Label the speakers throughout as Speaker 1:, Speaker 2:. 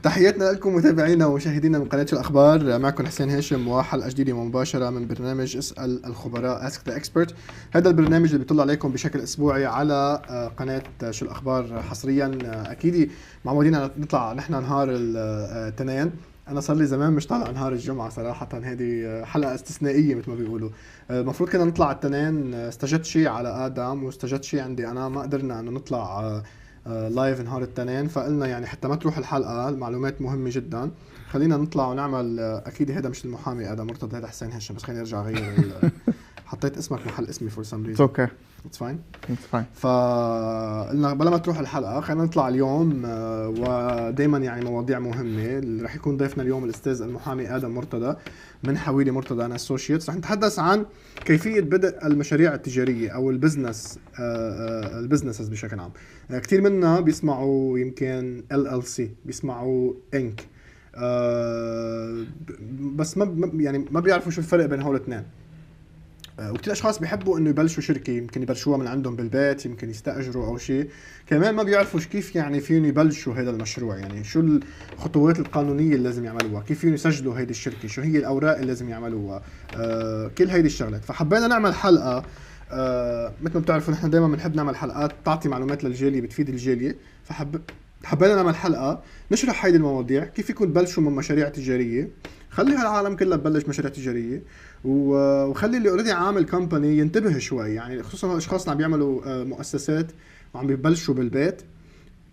Speaker 1: تحياتنا لكم متابعينا ومشاهدينا من قناة الأخبار. معكم حسين هاشم وحلقة جديدة مباشرة من برنامج اسأل الخبراء Ask the Expert. هذا البرنامج اللي بيطلع عليكم بشكل أسبوعي على قناة شو الأخبار حصريا. أكيد معودين نطلع نحن نهار الاثنين. أنا صار لي زمان مش طالع نهار الجمعة صراحة، هذه حلقة استثنائية مثل ما بيقولوا. المفروض كنا نطلع الاثنين، استجد شيء على آدم واستجد شيء عندي أنا، ما قدرنا أنه نطلع لايف نهار الاثنين، فقلنا يعني حتى ما تروح الحلقة، المعلومات مهمة جدا، خلينا نطلع ونعمل. أكيد هذا مش المحامي آدم مرتضى، هذا حسين هاشم، بس خليني أرجع أغير حطيت اسمك محل اسمي for some reason.
Speaker 2: It's okay.
Speaker 1: It's fine.
Speaker 2: It's fine.
Speaker 1: فقلنا بلا ما تروح الحلقة خلينا نطلع اليوم، ودايما يعني مواضيع مهمة. اللي رح يكون ضيفنا اليوم الأستاذ المحامي آدم مرتضى من حويلي مرتضى Associates. رح نتحدث عن كيفية بدء المشاريع التجارية أو البزنسز بشكل عام. كتير منا بيسمعوا يمكن LLC، بيسمعوا إنك، بس ما بيعرفوا شو الفرق بين هول الاثنين. وكتير أشخاص بيحبوا إنه يبلشوا شركة، يمكن يبلشوها من عندهم بالبيت، يمكن يستأجروا أو شيء. كمان ما بيعرفوا كيف يعني فيهم يبلشوا هذا المشروع، يعني شو الخطوات القانونية اللي لازم يعملوها، كيف فيهم يسجلوا هيدي الشركة، شو هي الأوراق اللي لازم يعملوها، كل هيدي الشغلات. فحبينا نعمل حلقة، مثل ما بتعرفوا نحن دائما بنحب نعمل حلقات تعطي معلومات للجالية بتفيد الجالية. حبينا نعمل حلقة نشرح هيدي المواضيع، كيف يكون تبلشوا من مشاريع تجارية، خلي هالعالم كلها تبلش مشاريع تجارية، وخلي اللي اوريدي عامل كومباني ينتبه شوي، يعني خصوصا الاشخاص اللي عم بيعملوا مؤسسات وعم بيبلشوا بالبيت.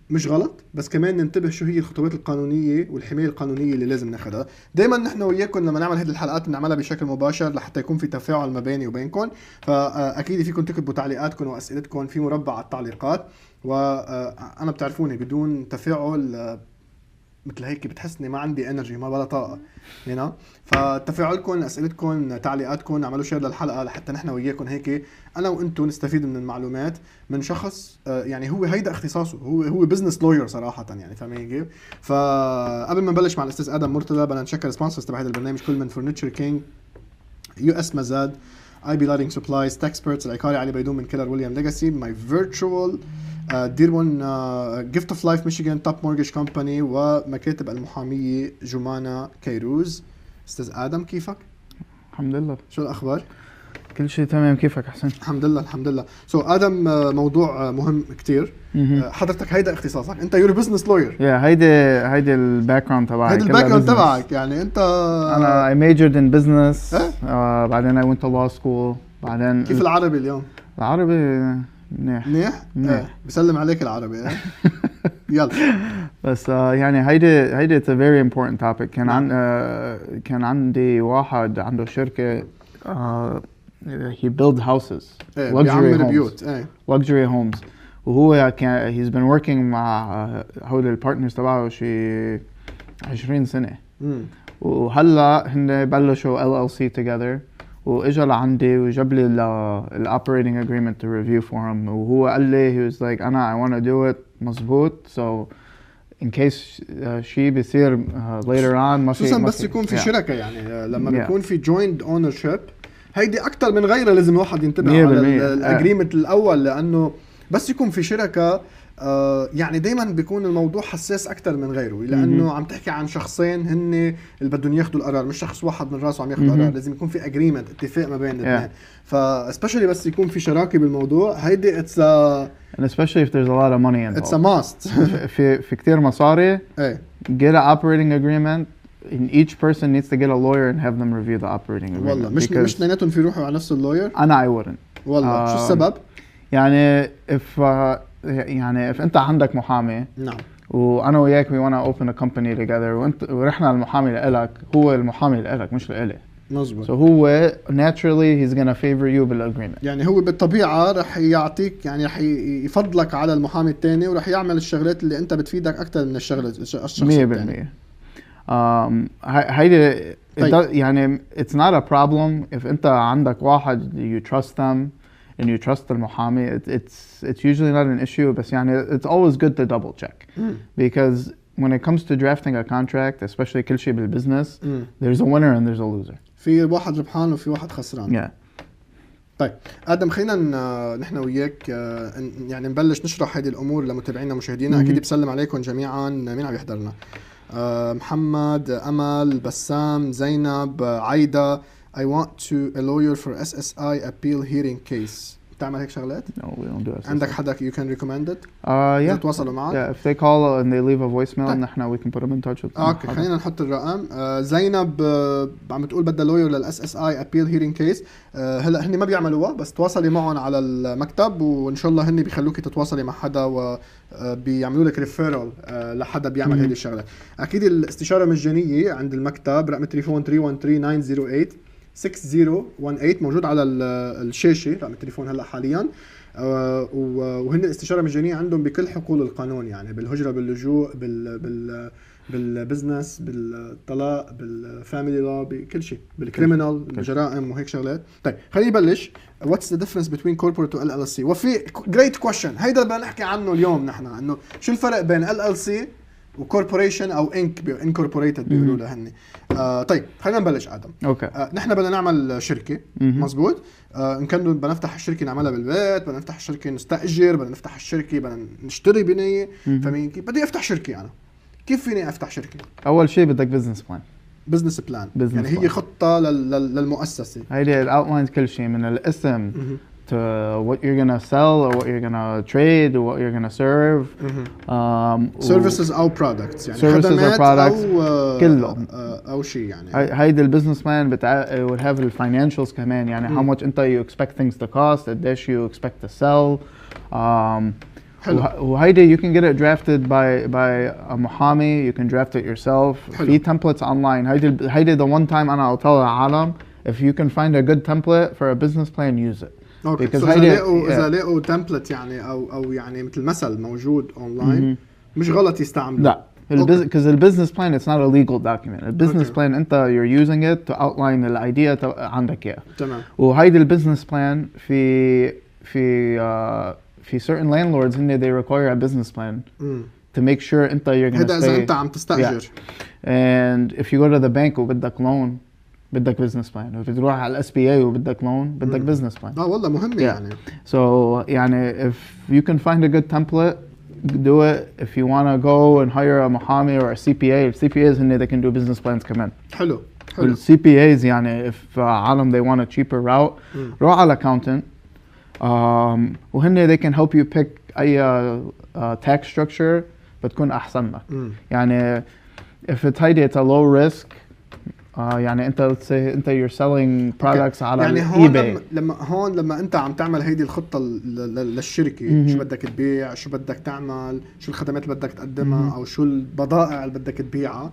Speaker 1: مش غلط، بس كمان ننتبه شو هي الخطوات القانونية والحماية القانونية اللي لازم ناخدها. دايما نحن وياكم لما نعمل هذه الحلقات بنعملها بشكل مباشر لحتى يكون في تفاعل ما بيني وبينكم، فاكيد فيكم تكتبوا تعليقاتكم واسئلتكم في مربع التعليقات، وانا بتعرفوني بدون تفاعل مثل هيك بتحسني ما عندي انرجي، ما بلا طاقه هنا. فتفاعلكم، اسئلتكم، تعليقاتكم، اعملوا شير للحلقه لحتى نحن وياكم هيك انا وانتم نستفيد من المعلومات من شخص يعني هو هيدا اختصاصه، هو بزنس لوير صراحه، يعني فاهمين كيف. فقبل ما نبلش مع الاستاذ ادم مرتضى بدنا نشكر سبونسرز تبع هذا البرنامج، كل من فرنتشر كينج، US مزاد، اي بي لايتنج سبلايز، تكسبرتس، العقاري علي بيدوم من كيلر ويليام ليجاسي، ماي فيرتشوال ديرون، جيفت اوف لايف ميشيغان، توب مورجج كومباني، ومكاتب المحامية جمانة كيروز. استاذ آدم كيفك؟
Speaker 2: الحمد لله.
Speaker 1: شو الأخبار؟
Speaker 2: كل شيء تمام، كيفك حسين؟
Speaker 1: الحمد لله الحمد لله. آدم، موضوع مهم كتير. حضرتك هيدا اختصاصك، انت يور بزنس لوير.
Speaker 2: هيدي الباك جراوند تبعك.
Speaker 1: هيدا الباك جراوند تبعك، يعني انت
Speaker 2: انا I majored in business. بعدين I went to law school. بعدين
Speaker 1: كيف العربي اليوم؟
Speaker 2: العربي منيح.
Speaker 1: بسلم عليك العربي. يلا.
Speaker 2: بس يعني هيدي it's a very important topic. كان عندي واحد عنده شركة he builds houses, luxury homes, luxury homes. وهو he's been working مع هول البارتنرز تبعه شي 20 سنة. وهلا هن بلشوا LLC together، واجا لعندي وجاب لي ال operating agreement to review for him. وهو قال لي he was like I want to do it مظبوط so in case شيء بيصير later on ما في.
Speaker 1: خصوصا بس يكون في شركة، يعني لما بيكون في joint ownership هيدي أكتر من غيرها لازم الواحد ينتبه على الأجريمنت الأول، لأنه بس يكون في شركة يعني دايما بيكون الموضوع حساس أكتر من غيره، لأنه عم تحكي عن شخصين هن اللي بدهم ياخدوا القرار، مش شخص واحد من راسه عم ياخد قرار. لازم يكون في agreement، اتفاق ما بين الاثنين. فespecially بس يكون في شراكة بالموضوع، هيدي it's
Speaker 2: and especially if there's a lot of money involved.
Speaker 1: It's a must.
Speaker 2: في كتير مصاري. Get an operating agreement. And each person needs to get a lawyer and have them review the operating agreement.
Speaker 1: والله مش اثنيناتهم في روحوا على نفس اللوير.
Speaker 2: أنا I wouldn't.
Speaker 1: والله شو السبب؟
Speaker 2: يعني if أنت عندك محامي.
Speaker 1: نعم.
Speaker 2: وأنا وياك we wanna open a company together ورحنا المحامي لإلك، هو المحامي لإلك مش لإلي.
Speaker 1: مظبوط.
Speaker 2: So هو naturally he's gonna favor you بالagreement.
Speaker 1: يعني هو بالطبيعة رح يعطيك، يعني رح يفضلك على المحامي الثاني، ورح يعمل الشغلات اللي أنت بتفيدك أكتر من الشخص الثاني.
Speaker 2: 100%. هيدي يعني it's not a problem if أنت عندك واحد you trust them and you trust المحامي. It's usually not an issue. بس يعني it's always good to double check because when it comes to drafting a contract, especially كل شيء بالبزنس, there's a winner and there's a loser.
Speaker 1: في واحد ربحان وفي واحد خسران. طيب آدم، خلينا نحن وياك يعني نبلش نشرح هذه الأمور لمتابعينا ومشاهدينا. أكيد بسلم عليكم جميعا. مين عم يحضرنا؟ محمد، امل، بسام، زينب، عايدة. I want to a lawyer for SSI appeal hearing case. بتعمل هيك شغلات؟
Speaker 2: No, we don't do SSI.
Speaker 1: عندك حدا you can recommend it؟
Speaker 2: Yeah.
Speaker 1: تواصلوا معك؟
Speaker 2: Yeah, if they call and they leave a voicemail, نحن we can put them in touch with them.
Speaker 1: اوكي خلينا نحط الرقم. زينب عم بتقول بدها lawyer للأس اس اي appeal hearing case. هلا هن ما بيعملوها، بس تواصلي معهم على المكتب وان شاء الله هن بيخلوكي تتواصلي مع حدا وبيعملوا لك ريفيرال لحدا بيعمل هذه الشغله. اكيد الاستشاره مجانيه عند المكتب. رقم التليفون 313-908-6018 موجود على الشاشه. رقم التليفون هلا حاليا. وهن الاستشاره مجانيه عندهم بكل حقول القانون، يعني بالهجره، باللجوء، بالبزنس، بالطلاق، بالفاميلي لو، بكل شيء، بالكريمنال، بالجرائم وهيك شغلات. طيب خلينا نبلش. What's the difference between corporate و LLC؟ وفي great question هيدا بدنا نحكي عنه اليوم نحن، انه شو الفرق بين LLC وكوربوريشن او انكوربوريتد بيقولوا لها هن. طيب خلينا نبلش ادم.
Speaker 2: اوكي.
Speaker 1: نحن بدنا نعمل شركه. مزبوط. ان كان بدنا نفتح الشركه نعملها بالبيت، بدنا نفتح الشركه نستاجر، بدنا نفتح الشركه بدنا نشتري بنيه. فمين كيف بدي افتح شركه انا؟ كيف فيني افتح شركه؟
Speaker 2: اول شيء بدك بزنس بلان.
Speaker 1: بزنس بلان يعني هي خطه للمؤسسه.
Speaker 2: هيدي الاوتلاينز كل شيء من الاسم to what you're gonna sell or what you're gonna trade or what you're gonna serve.
Speaker 1: services او products يعني
Speaker 2: services or products كلهم
Speaker 1: او شيء يعني.
Speaker 2: هيدي البزنس بلان would have the financials كمان، يعني how much انت you expect things to cost, قديش you expect to sell. وهيدي you can get it drafted by a محامي. You can draft it yourself. في templates online. هيدي the one time أنا tell العالم if you can find a good template for a business plan, use it.
Speaker 1: اوكي. إذا لقوا template يعني او يعني مثل مثل موجود اونلاين مش غلط يستعملوا.
Speaker 2: لا. Because the business plan it's not a legal document. The business plan انت you're using it to outline the idea عندك اياه. تمام. وهيدي البزنس بلان في certain landlords in they require a business plan to make sure انت you're gonna stay.
Speaker 1: هذا إذا أنت عم تستأجر.
Speaker 2: And if you go to the bank وبدك loan بدك business plan. وإذا تروح على SBA وبدك loan بدك business plan.
Speaker 1: والله مهم يعني.
Speaker 2: So يعني if you can find a good template, do it. If you want to go and hire a محامي or a CPA, CPAs in they can do business plans كمان.
Speaker 1: حلو.
Speaker 2: CPAs يعني if عالم they want a cheaper route, روح على accountant. وهن they can help you pick أي tax structure بتكون أحسن لك. يعني if it's a low risk. يعني انت انت you're selling products على
Speaker 1: يعني
Speaker 2: eBay.
Speaker 1: لما انت عم تعمل هيدي الخطه للشركه، شو بدك تبيع، شو بدك تعمل، شو الخدمات اللي بدك تقدمها او شو البضائع اللي بدك تبيعها.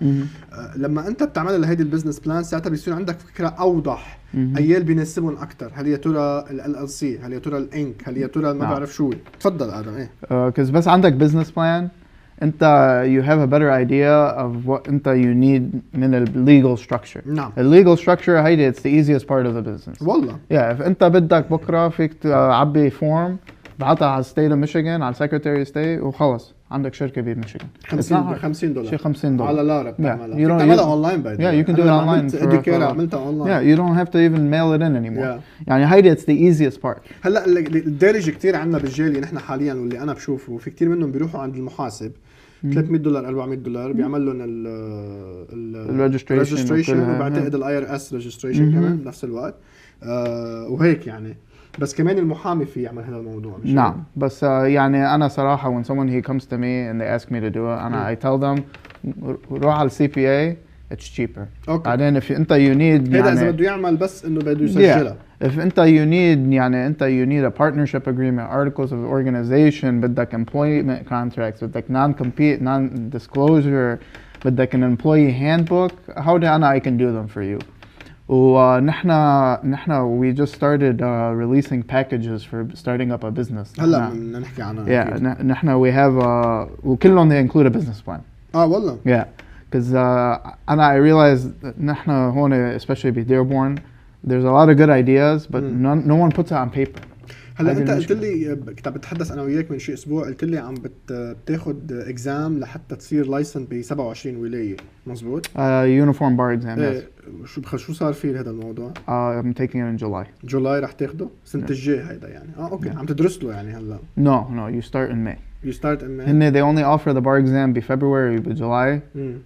Speaker 1: لما انت بتعملها لهيدي البزنس بلان ساعتها بيصير عندك فكره اوضح ايال بيناسبهم اكثر. هل يا ترى LLC، هل يا ترى الانك، هل يا ترى ما بعرف شو. تفضل ادم. ايه
Speaker 2: كز بس عندك بزنس بلان انت you have a better idea of what انت you need من ال legal structure.
Speaker 1: نعم.
Speaker 2: ال legal structure هيدي it's the easiest part of the business.
Speaker 1: والله.
Speaker 2: Yeah, if انت بدك بكره فيك تعبي فورم بعتها على state of Michigan على Secretary of State وخلص عندك شركة بميشيغان. $50
Speaker 1: شيء $50 على لارا بتعملها.
Speaker 2: You
Speaker 1: تعملها اونلاين باي.
Speaker 2: Yeah, you can do it online.
Speaker 1: عملتها اونلاين.
Speaker 2: Yeah, you don't have to even mail it in anymore. يعني هيدي it's the easiest part.
Speaker 1: هلا الدارج كثير عندنا بالجالية نحن حاليا واللي انا بشوفه في كثير منهم بيروحوا عند المحاسب $300 $400 بيعمل لهم الريجستريشن وبعتقد IRS ريجستريشن كمان بنفس الوقت. وهيك يعني. بس كمان المحامي في يعمل هذا الموضوع.
Speaker 2: نعم. بس يعني أنا صراحة when someone he comes to me and they ask me to do it I tell them روح على CPA it's cheaper. بعدين if انت you need
Speaker 1: هذا إذا بده يعمل بس إنه بده يسجلها.
Speaker 2: If انت you need يعني انت you need a partnership agreement, articles of organization, بدك employment contracts, بدك non-compete, non-disclosure, بدك an employee handbook. how do I can do them for you. ونحن we just started releasing packages for starting up a business.
Speaker 1: هلا بدنا نحكي عنها.
Speaker 2: Yeah, نحن we have وكلهم they include a business plan.
Speaker 1: والله.
Speaker 2: Yeah, because I realized نحن هون especially ب Dearborn there's a lot of good ideas but no one puts it on paper.
Speaker 1: هلا انت قلت لي كنت عم بتحدث انا وياك من شي اسبوع، قلت لي عم بتاخذ اكزام لحتى تصير لايسنس ب 27 ولايه. مزبوط.
Speaker 2: Uniform bar exam.
Speaker 1: شو صار في هذا الموضوع؟
Speaker 2: I'm taking it in July.
Speaker 1: رح تاخده السنه الجاي هيدا يعني. اوكي. عم تدرس له يعني هلا.
Speaker 2: No, you start in May.
Speaker 1: You start in May.
Speaker 2: هن they only offer the bar exam بفبراير بجولاي.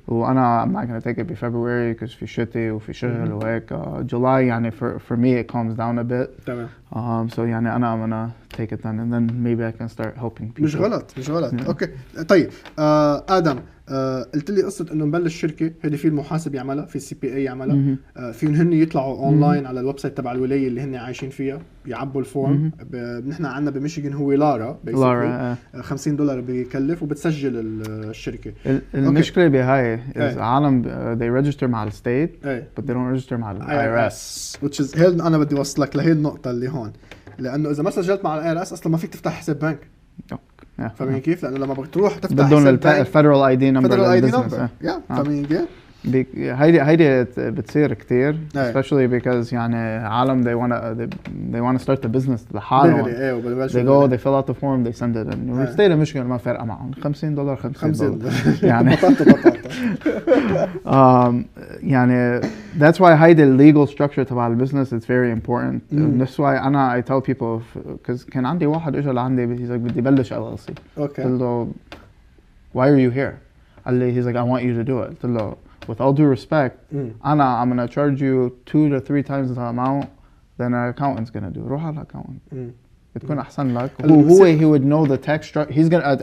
Speaker 2: وأنا I'm not gonna take it بفبراير because في شتي وفي شغل وهيك. July يعني for me it calms down a bit.
Speaker 1: تمام.
Speaker 2: So يعني أنا I'm gonna take it then and then maybe I can start helping people.
Speaker 1: مش غلط. أوكي. طيب آدم قلت لي قصة إنه نبلش شركة هذه في المحاسب يعملها في CPA يعملها فيهم هن يطلعوا أونلاين على الويب سايت تبع الولاية اللي هن عايشين فيها يعبوا الفورم. نحن عندنا بميشيغان هو لارا $50 بيكلف وبتسجل الشركة.
Speaker 2: المشكلة بهاي عالم they register مع الستيت but they don't register مع IRS
Speaker 1: which is هي أنا بدي أوصلك لهي النقطة اللي هون لأنه إذا ما سجلت مع IRS أصلا ما فيك تفتح حساب بنك. فاهمين كيف؟ لأنه لما بتروح تفتح
Speaker 2: بدون الفيدرال اي دي نمبر
Speaker 1: فاهمين كيف؟
Speaker 2: هيدي بتصير كتير especially because يعني عالم they wanna start the business لحالهم. they go they fill out the form they send it in state of Michigan ما فرقة معهم $50 يعني يعني that's why هيدي legal structure تبع البزنس it's very important. that's why أنا I tell people because كان عندي واحد إجا لعندي بدي بلش LLC. قلت له why are you here؟ قال لي he's like I want you to do it. قلت له with all due respect, I'm gonna charge you 2 to 3 times the amount than an accountant's gonna do. روح على accountant. بتكون أحسن لك. He would know the tax structure.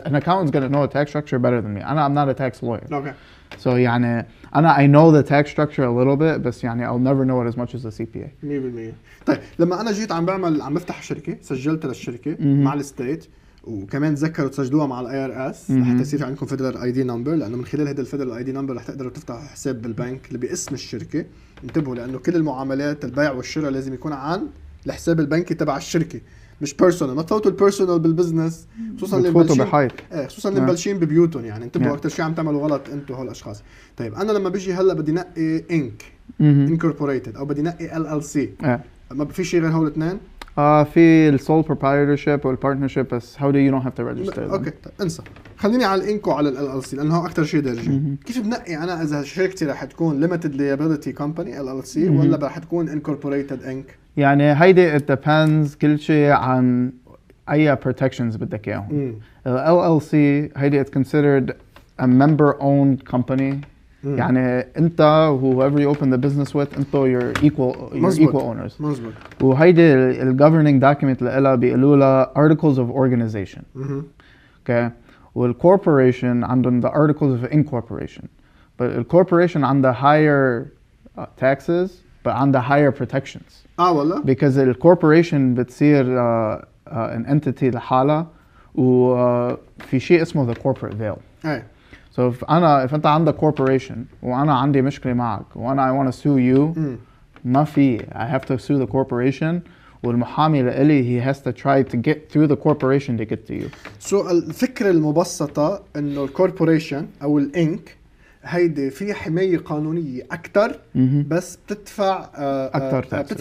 Speaker 2: An accountant's gonna know the tax structure better than me. I'm not a tax lawyer.
Speaker 1: Okay.
Speaker 2: So يعني I know the tax structure a little bit, بس يعني I'll never know it as much as a CPA.
Speaker 1: 100%. طيب لما أنا جيت عم بفتح شركة سجلت للشركة مع الستيت وكمان تذكروا تسجلوها مع IRS حتى يصير عندكم فيدرال اي دي نمبر لانه من خلال هذا الفيدرال اي دي نمبر رح تقدروا تفتحوا حساب بالبنك اللي باسم الشركه. انتبهوا لانه كل المعاملات البيع والشراء لازم يكون عن الحساب البنكي تبع الشركه مش بيرسونال. ما تفوتوا البيرسونال بالبزنس خصوصا اللي مبلشين خصوصا اللي مبلشين ببيوتهم يعني انتبهوا اكثر شيء عم تعملوا غلط انتم هالاشخاص. طيب انا لما بيجي هلا بدي نقي انكوربوريتد او بدي نقي LLC ما في شيء غير هول الاثنين.
Speaker 2: في السول بروبرايتورشيب والبارتنرشيب بس how do you don't have to register them.
Speaker 1: اوكي طيب انسى خليني على الانكو على LLC لانه هو اكثر شيء دارجه. كيف بنقي انا اذا شركتي رح تكون limited liability company LLC ولا رح تكون incorporated inc؟
Speaker 2: يعني هيدي it depends كل شيء عن اي protections بدك اياهم. LLC هيدي it's considered a member owned company. يعني انت whoever you open the business with انتو you're equal owners.
Speaker 1: مزبوط.
Speaker 2: وهيدي ال governing document اللي لها بيقولوا لها articles of organization. okay. والcorporation عندهم the articles of incorporation. but الcorporation عندها higher taxes but عندها higher protections.
Speaker 1: والله.
Speaker 2: because الcorporation بتصير an entity لحالها وفي شيء اسمه the corporate veil. So if أنت عندك corporation وأنا عندي مشكلة معك وأنا I want to sue you ما في I have to sue the corporation والمحامي لإلي he has to try to get through the corporation to get to you.
Speaker 1: So الفكرة المبسطة إنه الكوربوريشن أو الإنك هيدي في حماية قانونية أكتر بس بتدفع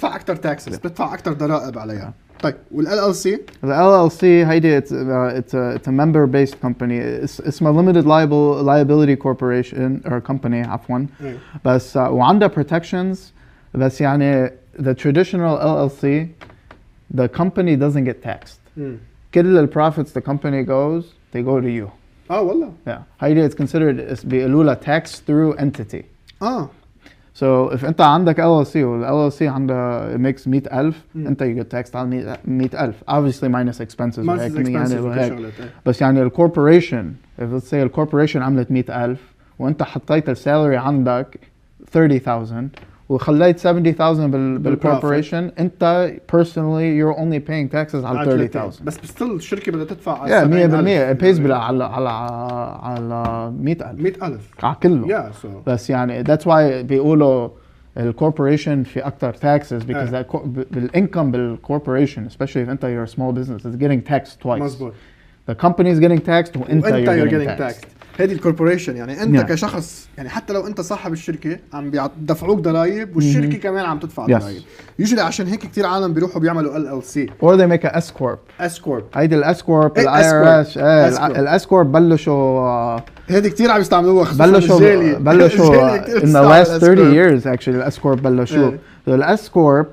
Speaker 1: أكتر taxes بتدفع أكتر ضرائب عليها. طيب والLLC؟
Speaker 2: LLC هيدي it's a member-based company. اسمها limited liability corporation or company عفوا. بس وعندها protections بس يعني the traditional LLC the company doesn't get taxed. كل ال profits the company goes they go to you.
Speaker 1: والله.
Speaker 2: Yeah. هيدي it's considered بيقولوا لها tax through entity. So if أنت عندك LLC وال LLC عندها makes 100,000 أنت you get taxed على 100,000 obviously minus expenses وهيك. بس يعني ال corporation if let's say ال corporation عملت 100,000 وأنت حطيت السالري عندك 30,000 وخليت 70,000 بالcorporation أنت personally you're only paying taxes على 30,000
Speaker 1: بس still الشركة بدها تدفع على
Speaker 2: 100% it pays على 100,000 على كله. بس يعني that's why بيقولوا الcorporation في أكتر taxes because بالincome بالcorporation especially if أنت you're a small business it's getting taxed twice.
Speaker 1: مزبوط.
Speaker 2: The company is getting taxed وأنت you're getting taxed.
Speaker 1: هذه الكوربوريشن يعني انت كشخص يعني حتى لو انت صاحب الشركه عم بيدفعوك ضرائب والشركه كمان عم تدفع ضرائب. يوجولي عشان هيك كثير عالم بيروحوا بيعملوا LLC
Speaker 2: or they make a S corp.
Speaker 1: هيدي
Speaker 2: ال S corp ال IRS ال S corp بلشوا
Speaker 1: هذه كثير عم يستعملوها
Speaker 2: بلشوا in the last 30 years actually ال S corp بلشوا. ال S corp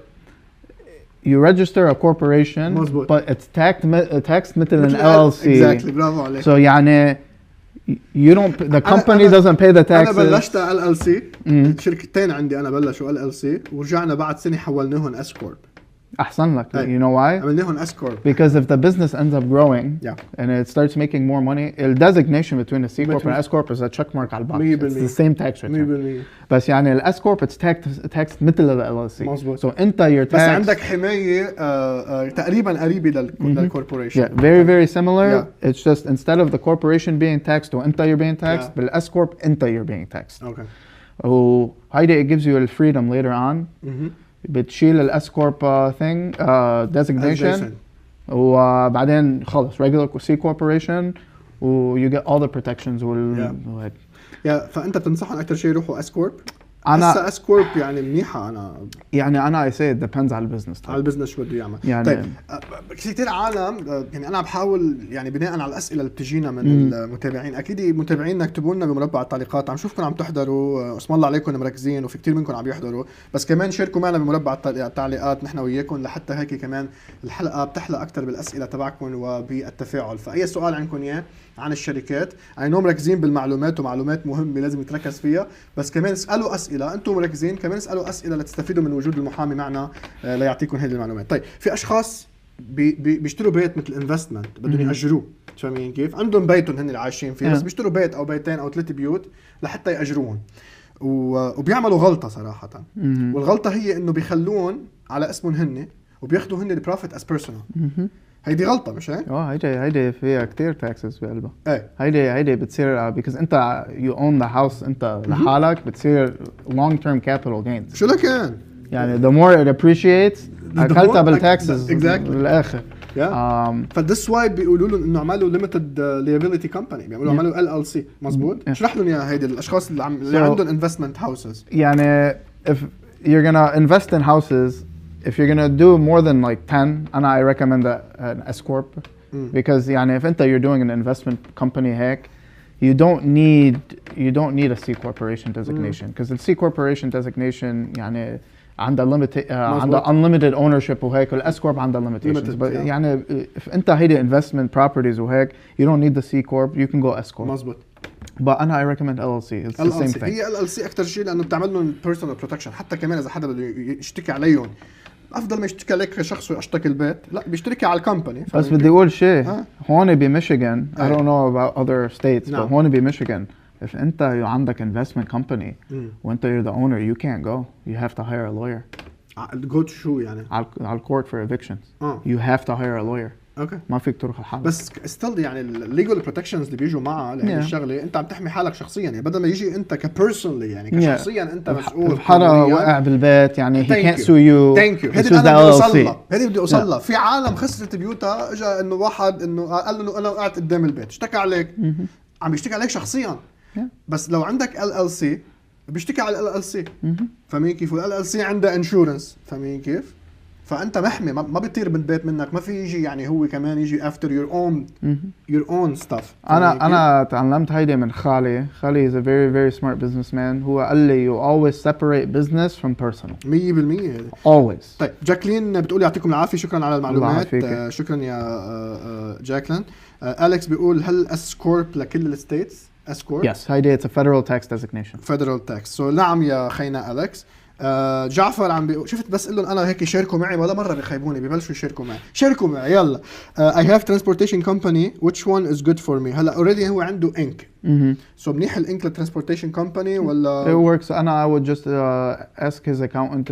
Speaker 2: you register a corporation
Speaker 1: مزبوط.
Speaker 2: but it's taxed مثل an LLC.
Speaker 1: Exactly, برافو عليك.
Speaker 2: So يعني you don't the company doesn't pay the taxes.
Speaker 1: أنا بلشت LLC. شركتين عندي أنا بلشوا LLC ورجعنا بعد سنة حولناهم S corp.
Speaker 2: أحسن لك. You know why?
Speaker 1: عملناهم S corp.
Speaker 2: Because if the business ends up growing and it starts making more money, the designation between a C corp and S corp is a check mark على الباكس. It's the same tax return. بس يعني ال S corp it's taxed مثل ال LLC.
Speaker 1: مظبوط.
Speaker 2: So أنت your tax.
Speaker 1: بس عندك حماية تقريبا قريبة للcorporation.
Speaker 2: Yeah, very very similar. It's just instead of the corporation being taxed وأنت you're being taxed, بال S corp أنت you're being taxed.
Speaker 1: Okay.
Speaker 2: وهيدا it gives you the freedom later on. بتشيل الاس كورب thing designation وبعدين خلص regular C corporation و you get all the protections وهيك.
Speaker 1: فانت بتنصحهم اكثر شيء يروحوا اس كورب.
Speaker 2: انا
Speaker 1: اس كورب يعني منيحه. انا
Speaker 2: I say it depends على البزنس.
Speaker 1: على البزنس شو بده يعمل.
Speaker 2: يعني
Speaker 1: طيب كثير عالم يعني انا بحاول يعني بناء على الاسئله اللي بتجينا من المتابعين، اكيد متابعينا اكتبوا لنا بمربع التعليقات. عم شوفكم عم تحضروا، اسم الله عليكم مركزين وفي كثير منكم عم يحضروا، بس كمان شاركوا معنا بمربع التعليقات نحن وياكم لحتى هيك كمان الحلقه بتحلى اكثر بالاسئله تبعكم وبالتفاعل. فاي سؤال عندكم اياه عن الشركات، انهم مركزين بالمعلومات ومعلومات مهمه لازم يتركز فيها، بس كمان اسالوا اسئله. انتم مركزين كمان اسالوا اسئله لتستفيدوا من وجود المحامي معنا ليعطيكم هذه المعلومات. طيب في اشخاص بيشتروا بيت مثل انفستمنت بدهم ياجروه، فاهمين كيف؟ عندهم بيتهم هن اللي عايشين فيه، بس بيشتروا بيت او بيتين او 3 بيوت لحتى ياجروهم، وبيعملوا غلطه صراحه. والغلطه هي انه بيخلون على اسمهم هن وبياخذوا هن البروفيت از بيرسونال. هيدي غلطة مش هيك؟
Speaker 2: هيدي فيها كتير taxes بقلبها.
Speaker 1: ايه
Speaker 2: هيدي بتصير because انت you own the house انت لحالك، بتصير long term capital gains.
Speaker 1: شو لكان؟
Speaker 2: يعني the more it appreciates اكلتها بالtaxes بالاخر.
Speaker 1: فدس واي بيقولوا لهم انه عملوا limited liability company، بيعملوا عملوا LLC. مزبوط. اشرح لهم يا هيدي الاشخاص اللي عندهم investment houses.
Speaker 2: يعني if you're gonna invest in houses, if you're gonna do more than like 10, and I recommend an S corp because يعني if you're doing an investment company هيك, you don't need a C corporation designation because the C corporation designation يعني عندها عندها unlimited ownership وهيك، والاس كورب عندها limitations. but يعني if انت هيدي investment properties وهيك you don't need the C corp, you can go S corp.
Speaker 1: مزبوط.
Speaker 2: but I recommend LLC. It's the same thing.
Speaker 1: هي LLC اكثر شيء لانه بتعمل لهم personal protection. حتى كمان اذا حدا بده يشتكي عليهم افضل ما يشتكي عليك كشخص ويشتكي البيت، لا بيشتركي على الكومباني.
Speaker 2: بس بدي اقول شيء هون بميشيغان I don't know about other states but هون بميشيغان if انت عندك investment company وانت you're the owner you can't go, you have to hire a lawyer.
Speaker 1: go to شو يعني؟
Speaker 2: على court for evictions. you have to hire a lawyer. اوكي ما فيك تروح لحالك. بس
Speaker 1: ستيل يعني الليجل بروتكشنز اللي بيجوا معها لهي الشغله انت عم تحمي حالك شخصيا، يعني بدل ما يجي انت كبيرسونلي يعني كشخصيا انت مسؤول.
Speaker 2: حدا وقع بالبيت يعني he can't sue you.
Speaker 1: ثانك يو. هذه انا بدي اوصل لها. في عالم خسرت بيوتها، اجى انه واحد انه قال له انا وقعت قدام البيت، اشتكى عليك. عم يشتكي عليك شخصيا. بس لو عندك LLC بيشتكي على LLC. فاهمين كيف؟ والLLC عندها انشورنس، فاهمين كيف؟ فانت محمي، ما بيطير بالبيت منك، ما في يجي يعني هو كمان يجي after your own stuff.
Speaker 2: انا تعلمت هيدي من خالي is a very very smart businessman. هو قال لي you always separate business from personal.
Speaker 1: 100%
Speaker 2: always.
Speaker 1: طيب جاكلين بتقول يعطيكم العافيه، شكرا على المعلومات. شكرا يا جاكلين. أليكس بيقول هل اس كورب لكل الستيتس؟ اس كورب
Speaker 2: yes هيدي it's a federal tax designation.
Speaker 1: federal tax. so نعم يا خينا أليكس. جعفر عم بيقول شفت بس لهم انا هيك شاركوا معي ولا مره بيخيبوني، ببلشوا يشاركوا معي. شاركوا معي يلا. I have transportation company which one is good for me. هلا already هو عنده انك. so منيح الانك للترانسبورتيشن كومباني ولا
Speaker 2: it works. انا I would just ask his accountant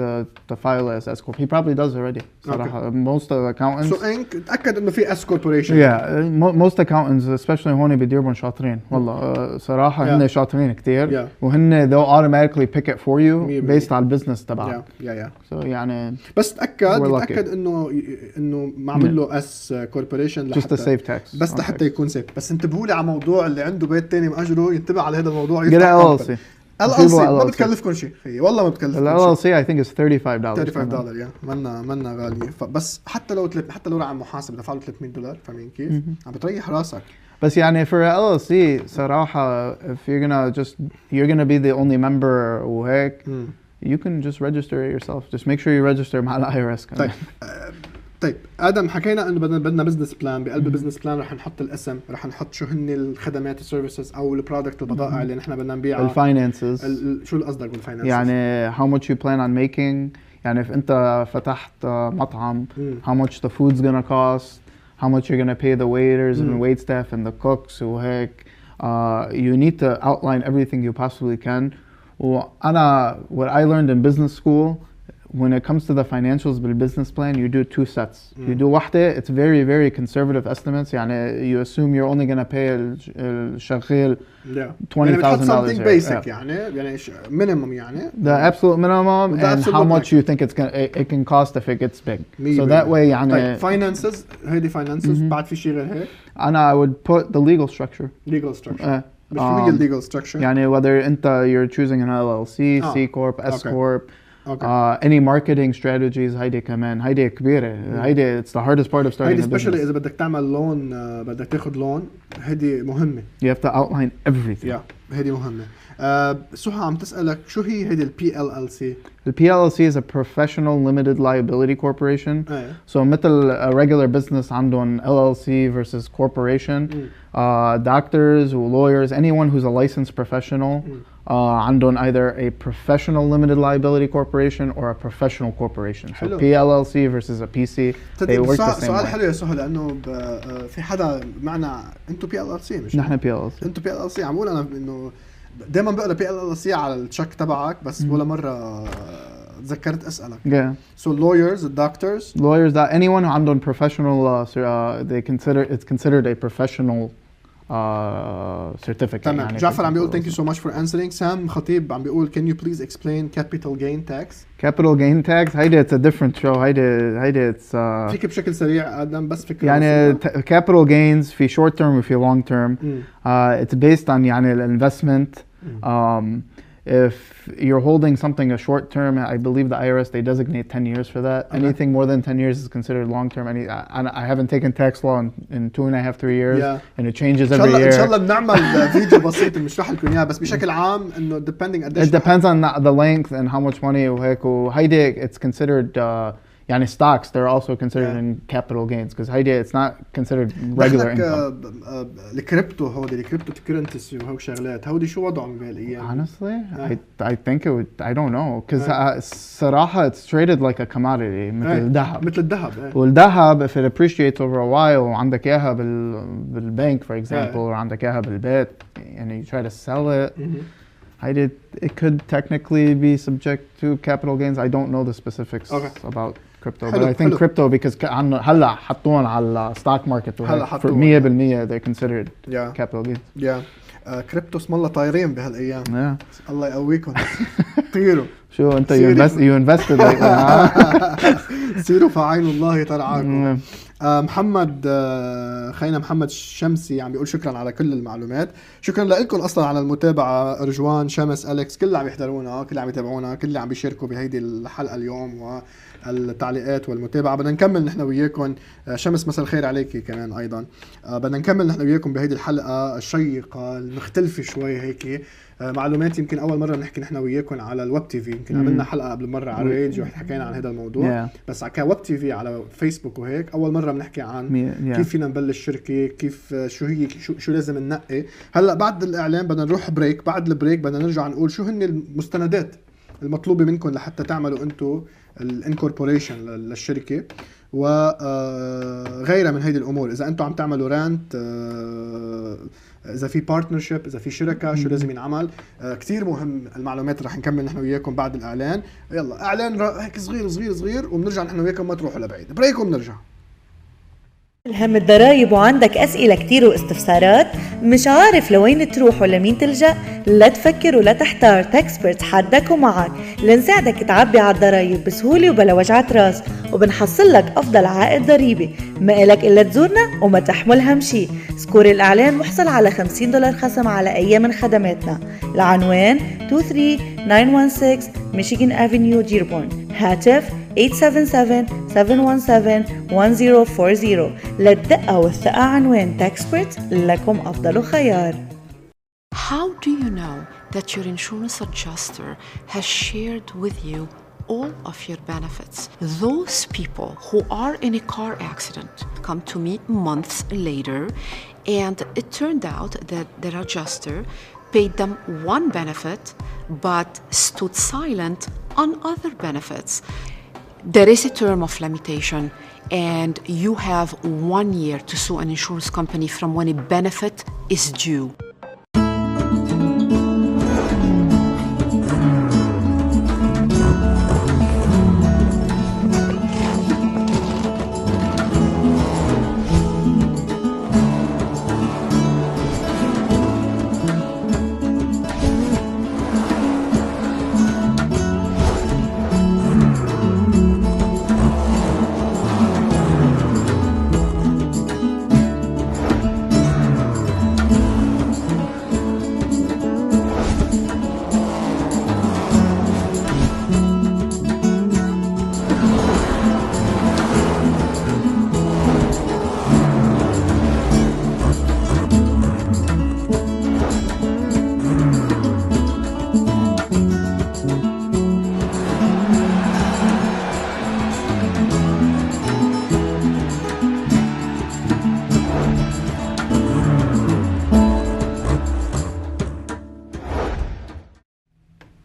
Speaker 2: to file as S corp. He probably does already. صراحة most of the accountants.
Speaker 1: so انك تاكد انه في S corporation.
Speaker 2: yeah most accountants especially هون بديربون شاطرين والله. صراحة هن شاطرين كتير وهن they'll automatically pick it for you based على البزنس تبعك. so يعني
Speaker 1: بس تاكد انه معمول له S corporation
Speaker 2: just to save tax
Speaker 1: بس لحتى يكون سيف. بس انتبهوا لي على موضوع اللي عنده بيت تاني مأجره ينتبه على هذا الموضوع.
Speaker 2: يفتح
Speaker 1: LLC ما بتكلفكم شيء والله ما بتكلفكم
Speaker 2: شيء. LLC I think is $35.
Speaker 1: $35 منا غالية. بس حتى لو راح على محاسب دفع له $300، فاهمين كيف؟ عم بتريح راسك.
Speaker 2: بس يعني for LLC صراحة if you're gonna be the only member وهيك you can just register it yourself. Just make sure you register مع IRS.
Speaker 1: طيب طيب ادم حكينا انه بدنا بزنس بلان. بقلب البزنس بلان رح نحط الاسم، رح نحط شو هن الخدمات السيرفيسز او البرودكت البضائع اللي نحن بدنا نبيعها.
Speaker 2: الفاينانسز
Speaker 1: شو قصدك بالفاينانسز؟
Speaker 2: يعني how much you plan on making. يعني if انت فتحت مطعم how much the food's gonna cost, how much you're gonna pay the waiters and the wait staff and the cooks وهيك. You need to outline everything you possibly can. وأنا what I learned in business school, when it comes to the financials بالbusiness plan, you do two sets. You do واحدة, it's very very conservative estimates. يعني you assume you're only gonna pay الشغال $20,000.
Speaker 1: something basic يعني minimum يعني.
Speaker 2: The absolute minimum and how much you think it can cost if it gets big. So that way يعني.
Speaker 1: طيب finances هيدي finances بعد في شيء غير هيك؟
Speaker 2: أنا I would put the legal structure.
Speaker 1: Legal structure. بس شو هي legal structure؟ يعني
Speaker 2: whether أنت you're choosing an LLC, C corp, S corp. Any marketing strategies هيدي كمان هيدي كبيرة. هيدي it's the hardest part of starting a business.
Speaker 1: especially إذا بدك تعمل لون بدك تاخد لون هيدي مهمة.
Speaker 2: You have to outline everything.
Speaker 1: هيدي مهمة. سوحة عم تسألك شو هي هيدي ال PLLC؟
Speaker 2: The PLLC is a professional limited liability corporation. So مثل a regular business عندهم LLC versus corporation. Doctors or lawyers, anyone who's a licensed professional. عندهم either a professional limited liability corporation or a professional corporation. So PLLC versus a PC, they work the same
Speaker 1: سؤال
Speaker 2: way.
Speaker 1: حلو يا سهى لأنه في حدا معنا أنتو PLLC مش؟
Speaker 2: نحن PLLC.
Speaker 1: أنتو PLLC. عم بقول أنا إنه دائما بقرا PLLC على التشيك تبعك بس ولا مرة تذكرت أسألك. So lawyers, doctors.
Speaker 2: Lawyers, anyone who عندهم professional, it's considered a professional certificate.
Speaker 1: تمام. جعفر عم بيقول thank you so much for answering. سام خطيب عم بيقول can you please explain capital gain tax?
Speaker 2: Capital gain tax هيدا it's a different show. هيدا it's
Speaker 1: فيك بشكل سريع آدم بس فكرة
Speaker 2: يعني capital gains في short term وفي long term. It's based on يعني investment. If you're holding something a short term, I believe the IRS, they designate 10 years for that. Anything more than 10 years is considered long term. I haven't taken tax law in 2.5, 3 years, and it changes every year.
Speaker 1: إن شاء الله بنعمل فيديو بسيط بنشرح لكم إياه بس بشكل عام إنه depending
Speaker 2: it depends on the length and how much money وهيك وهيدا it's considered يعني stocks they're also considered in capital gains because هيدا it's not considered regular income.
Speaker 1: الكريبتو هودي الكريبتو كرنسي وهو شغلات هودي شو وضعهم بهالايام؟
Speaker 2: Honestly, I think it would. I don't know because صراحة it's traded like a commodity مثل الذهب.
Speaker 1: مثل الذهب.
Speaker 2: والذهب if it appreciates over a while وعندك إياها بالبنك for example وعندك إياها بالبيت and you try to sell it. It could technically be subject to capital gains. I don't know the specifics about crypto, but I think crypto because هلا حطوهم على stock market for 100% they're considered capital gains.
Speaker 1: كريبتو اسم الله طايرين بهالايام. الله يقويكم. طيروا.
Speaker 2: شو انت you invested like
Speaker 1: سيروا فعين الله ترعاكم. محمد خينا محمد شمسي عم بيقول شكرا على كل المعلومات. شكرا لكم اصلا على المتابعه. رجوان شمس أليكس كل اللي عم يحضرونا كل اللي عم يتابعونا كل اللي عم بيشاركوا بهيدي الحلقه اليوم والتعليقات والمتابعه. بدنا نكمل نحن وياكم. شمس مساء الخير عليكي كمان ايضا. بدنا نكمل نحن وياكم بهيدي الحلقه الشيقه المختلفه شوي هيك معلومات. يمكن اول مره بنحكي نحن وياكم على الويب تي في. يمكن عملنا حلقه قبل مره على الراديو حكينا عن هذا الموضوع بس على كويب تي في على فيسبوك وهيك اول مره بنحكي عن كيف فينا نبلش شركه كيف شو هي شو لازم ننقي. هلا بعد الاعلان بدنا نروح بريك. بعد البريك بدنا نرجع نقول شو هن المستندات المطلوبه منكم لحتى تعملوا انتم الانكوربوريشن للشركه وغيرها من هيدي الامور. اذا انتم عم تعملوا رانت اذا في بارتنرشيب اذا في شركه شو لازم ينعمل. كثير مهم المعلومات. رح نكمل نحن وياكم بعد الاعلان. يلا اعلان هيك صغير وبنرجع نحن وياكم ما تروحوا لبعيد. بريك وبنرجع.
Speaker 3: هم الضرايب وعندك أسئلة كتير واستفسارات مش عارف لوين تروح ولا مين تلجأ؟ لا تفكر ولا تحتار. تكسبرت حدك ومعك لنساعدك تعبي على الضرايب بسهولة وبلا وجعة راس وبنحصل لك أفضل عائد ضريبي. ما إلك إلا تزورنا وما تحمل هم شي. سكور الإعلان محصل على $50 خصم على أي من خدماتنا. العنوان 23916 ميشيغان أفينيو ديربورن. هاتف 877-717-1040. للدقة والثقة عنوان تكسبرت لكم أفضل خيار.
Speaker 4: How do you know that your insurance adjuster has shared with you all of your benefits. Those people who are in a car accident come to me months later, and it turned out that their adjuster paid them one benefit but stood silent on other benefits. There is a term of limitation, and you have 1 year to sue an insurance company from when a benefit is due.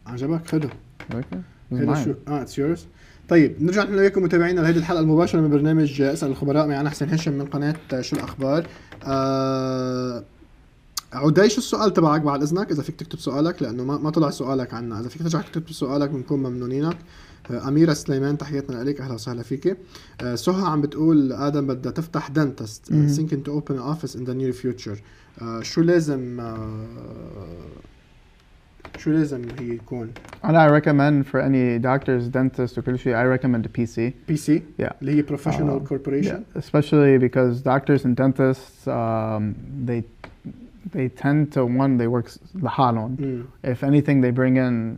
Speaker 1: عجبك؟ خده.
Speaker 2: هذا
Speaker 1: شو اتس يورز. طيب نرجع نحن وياكم متابعينا لهذه الحلقه المباشره من برنامج اسال الخبراء. معنا حسين هاشم من قناه شو الاخبار. عودي شو السؤال تبعك بعد اذنك، اذا فيك تكتب سؤالك لانه ما طلع سؤالك عنا، اذا فيك ترجع تكتب سؤالك بنكون ممنونينك. أميرة سليمان تحياتنا لك، أهلا وسهلا فيكي. سهى عم بتقول آدم بدها تفتح dentist thinking to open an office in the near future. شو لازم هي يكون؟
Speaker 2: أنا recommend for any doctors, dentists وكل شيء I recommend a PC.
Speaker 1: PC? Yeah. اللي هي professional corporation.
Speaker 2: Yeah. Especially because doctors and dentists they tend to they work لحالهم. If anything they bring in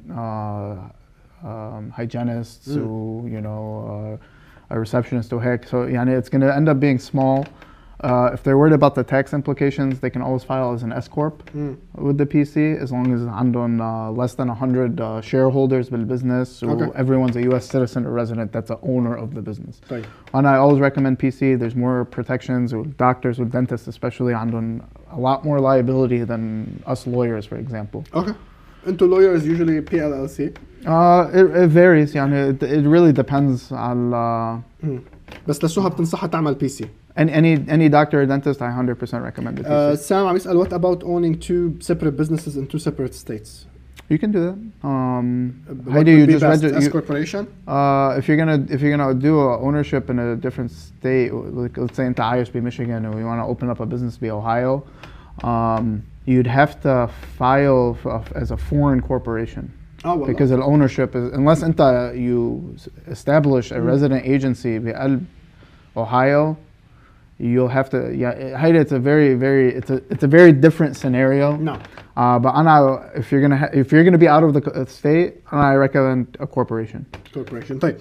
Speaker 2: hygienists who a receptionist or heck, so it's going to end up being small. If they're worried about the tax implications, they can always file as an S corp with the PC as long as عندهم less than 100 shareholders بالbusiness. So everyone's a U.S. citizen or resident that's an owner of the business.
Speaker 1: طيب.
Speaker 2: And I always recommend PC. There's more protections with doctors, with dentists especially, عندهم a lot more liability than us lawyers, for example.
Speaker 1: Okay. Into lawyers usually PLLC.
Speaker 2: It varies. It really depends على.
Speaker 1: بس لسوها بتنصحها تعمل PC.
Speaker 2: Any doctor or dentist, I 100% recommend it.
Speaker 1: Sam عم يسأل what about owning two separate businesses in two separate states?
Speaker 2: You can do that.
Speaker 1: How do you just register S corporation?
Speaker 2: If you're gonna do a ownership in a different state, like let's say in عايش Michigan, and we want to open up a business in Ohio, you'd have to file as a foreign corporation. Because the ownership is, unless you establish a resident agency بقلب Ohio, you'll have to. It's a very different scenario.
Speaker 1: No.
Speaker 2: But if you're gonna be out of the state, I recommend a corporation.
Speaker 1: Corporation. طيب.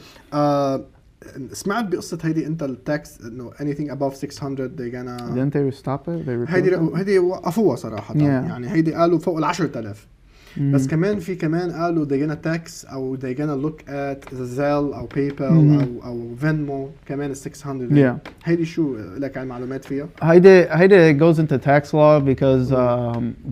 Speaker 1: سمعت بقصة هيدي انت التاكس انه anything above 600 they gonna.
Speaker 2: Didn't they stop it?
Speaker 1: هيدي وقفوها صراحة. يعني هيدي قالوا فوق ال 10,000. بس كمان قالوا they gonna tax أو they gonna look at the Zelle أو PayPal أو Venmo كمان ال 600. هيدي شو لك على معلومات فيها؟
Speaker 2: هيدي goes into tax law because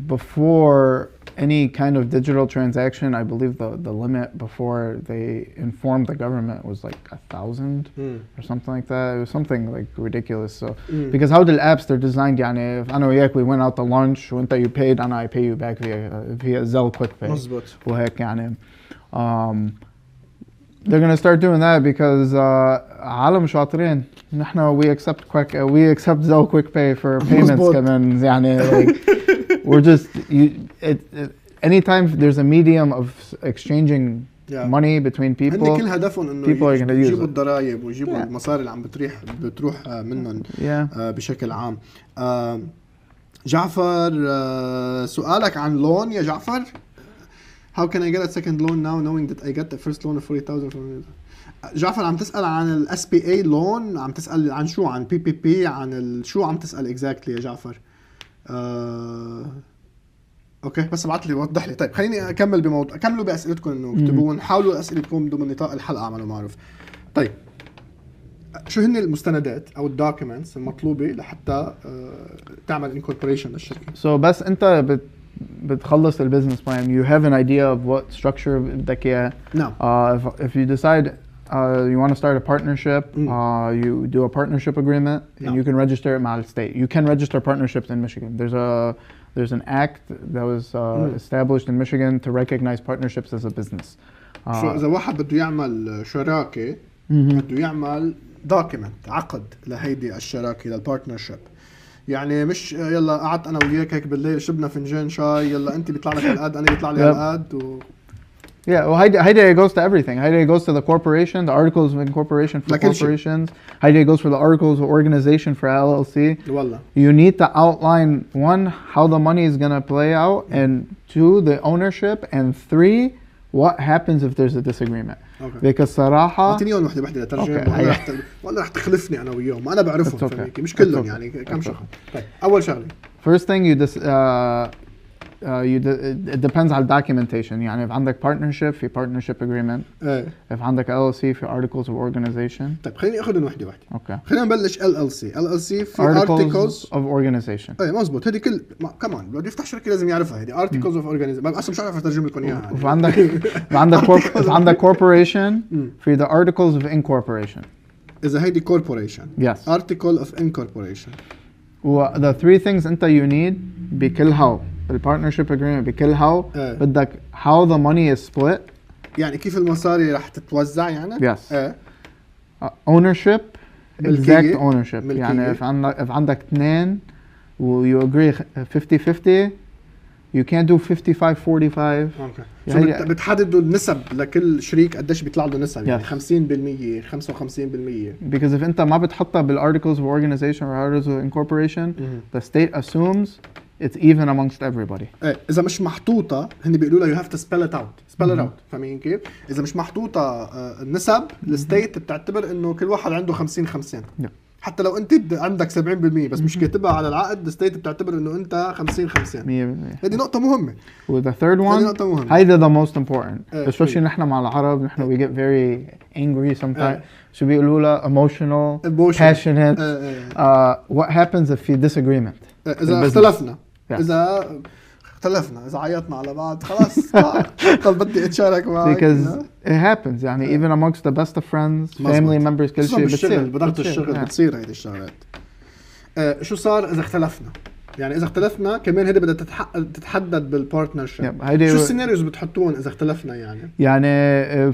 Speaker 2: before any kind of digital transaction, I believe the limit before they informed the government was like 1,000 or something like that. It was something like ridiculous. So because how the apps they're designed, if I know we went out to lunch وانت you paid and I pay you back via Zelle quick pay.
Speaker 1: مزبوط.
Speaker 2: وهيك they're gonna start doing that because عالم شاطرين. نحن we accept Zelle quick pay for payments كمان like we're just anytime there's a medium of exchanging money between people.
Speaker 1: هن كل هدفهم انه يجيبوا الضرائب ويجيبوا المصاري اللي عم بتروح منهم بشكل عام. جعفر سؤالك عن لون يا جعفر. How can I get a second loan now knowing that I got the first loan of 40,000 from جعفر عم تسأل عن ال SBA loan، عم تسأل عن شو، عن PPP، عن شو عم تسأل exactly يا جعفر؟ اوكي بس ابعت لي وضح لي. طيب خليني اكمل بموضوع، كملوا باسئلتكم انه اكتبوا، حاولوا الاسئله تكون ضمن نطاق الحلقه عملوا معروف. طيب شو هن المستندات او الدوكيومنتس المطلوبه لحتى تعمل انكوربوريشن للشركه؟
Speaker 2: So بس انت بتخلص البيزنس بلان. You have an idea of what structure بدك اياه.
Speaker 1: نعم.
Speaker 2: If you decide you want to start a partnership, you do a partnership agreement and you can register it مع الstate. You can register partnerships in Michigan. There's an act that was established in Michigan to recognize partnerships as a business.
Speaker 1: شو إذا واحد بده يعمل شراكة بده يعمل دوكيمنت عقد لهيدي الشراكة للبارتنرشip، يعني مش يلا قعدت أنا وياك هيك بالليل شربنا فنجان شاي يلا أنت بيطلع لك القد أنا بيطلع لي القد
Speaker 2: Yeah, well, HIDE goes to everything. HIDE goes to the corporation, the articles of incorporation for corporations. HIDE goes for the articles of organization for LLC.
Speaker 1: والله.
Speaker 2: You need to outline, one, how the money is going to play out, and two, the ownership, and three, what happens if there's a disagreement.
Speaker 1: Okay.
Speaker 2: Because صراحة
Speaker 1: أعطيني وحدة لترجمة. وأنا رح تخلفني أنا وياهم، أنا بعرفهم فهميكي مش كلهم يعني كم شغل. طيب أول شغلة.
Speaker 2: First thing it depends على documentation. يعني if عندك partnership في partnership agreement. if عندك LLC في articles of organization.
Speaker 1: طيب خليني أخذهم وحدة.
Speaker 2: Okay.
Speaker 1: خلينا نبلش LLC في
Speaker 2: articles of organization.
Speaker 1: أي مزبوط. هذه كل كمان بده يفتح شركة لازم يعرفها هذه articles of organization. أصلا مش عارف أترجم لكم إياها.
Speaker 2: عندك corporation في the articles of incorporation.
Speaker 1: إذا هيدي corporation.
Speaker 2: Yes.
Speaker 1: article of incorporation.
Speaker 2: the three things أنت you need بكلها البارتنرشيب agreement بكلها بدك how the money is split.
Speaker 1: يعني كيف المصاري رح تتوزع يعني.
Speaker 2: Yes. ownership. exact ownership.
Speaker 1: ملكية.
Speaker 2: يعني if عندك اثنين و you agree 50-50 you can't do 55-45.
Speaker 1: اوكي. يعني بتحددوا النسب لكل شريك قديش بيطلع له نسب. يعني 50% 55%.
Speaker 2: because if انت ما بتحطها بالarticles of organization or articles of incorporation the state assumes it's even amongst everybody.
Speaker 1: إذا مش محطوطة هني بيقولوا لها you have to spell it out. فاهمين كيف؟ إذا مش محطوطة النسب الستيت بتعتبر إنه كل واحد عنده 50-50. حتى لو أنت عندك 70% بس مش كاتبها على العقد الستيت بتعتبر إنه أنت 50-50. هذه نقطة مهمة.
Speaker 2: و the third one هيدا the most important. especially نحن مع العرب نحن we get very angry sometimes. شو بيقولوا لها emotional passionate. What happens if في disagreement.
Speaker 1: إذا اختلفنا. إذا عيطنا على بعض خلاص طب بدي اتشارك معك.
Speaker 2: because it happens يعني even amongst the best of friends family members كل شيء بتصير
Speaker 1: بضغط الشغل بتصير هيدي الشغلات. شو صار إذا اختلفنا؟ يعني إذا اختلفنا كمان هيدي بدها تتحدد بالبارتنرشيب. شو السيناريوز بتحطون إذا اختلفنا يعني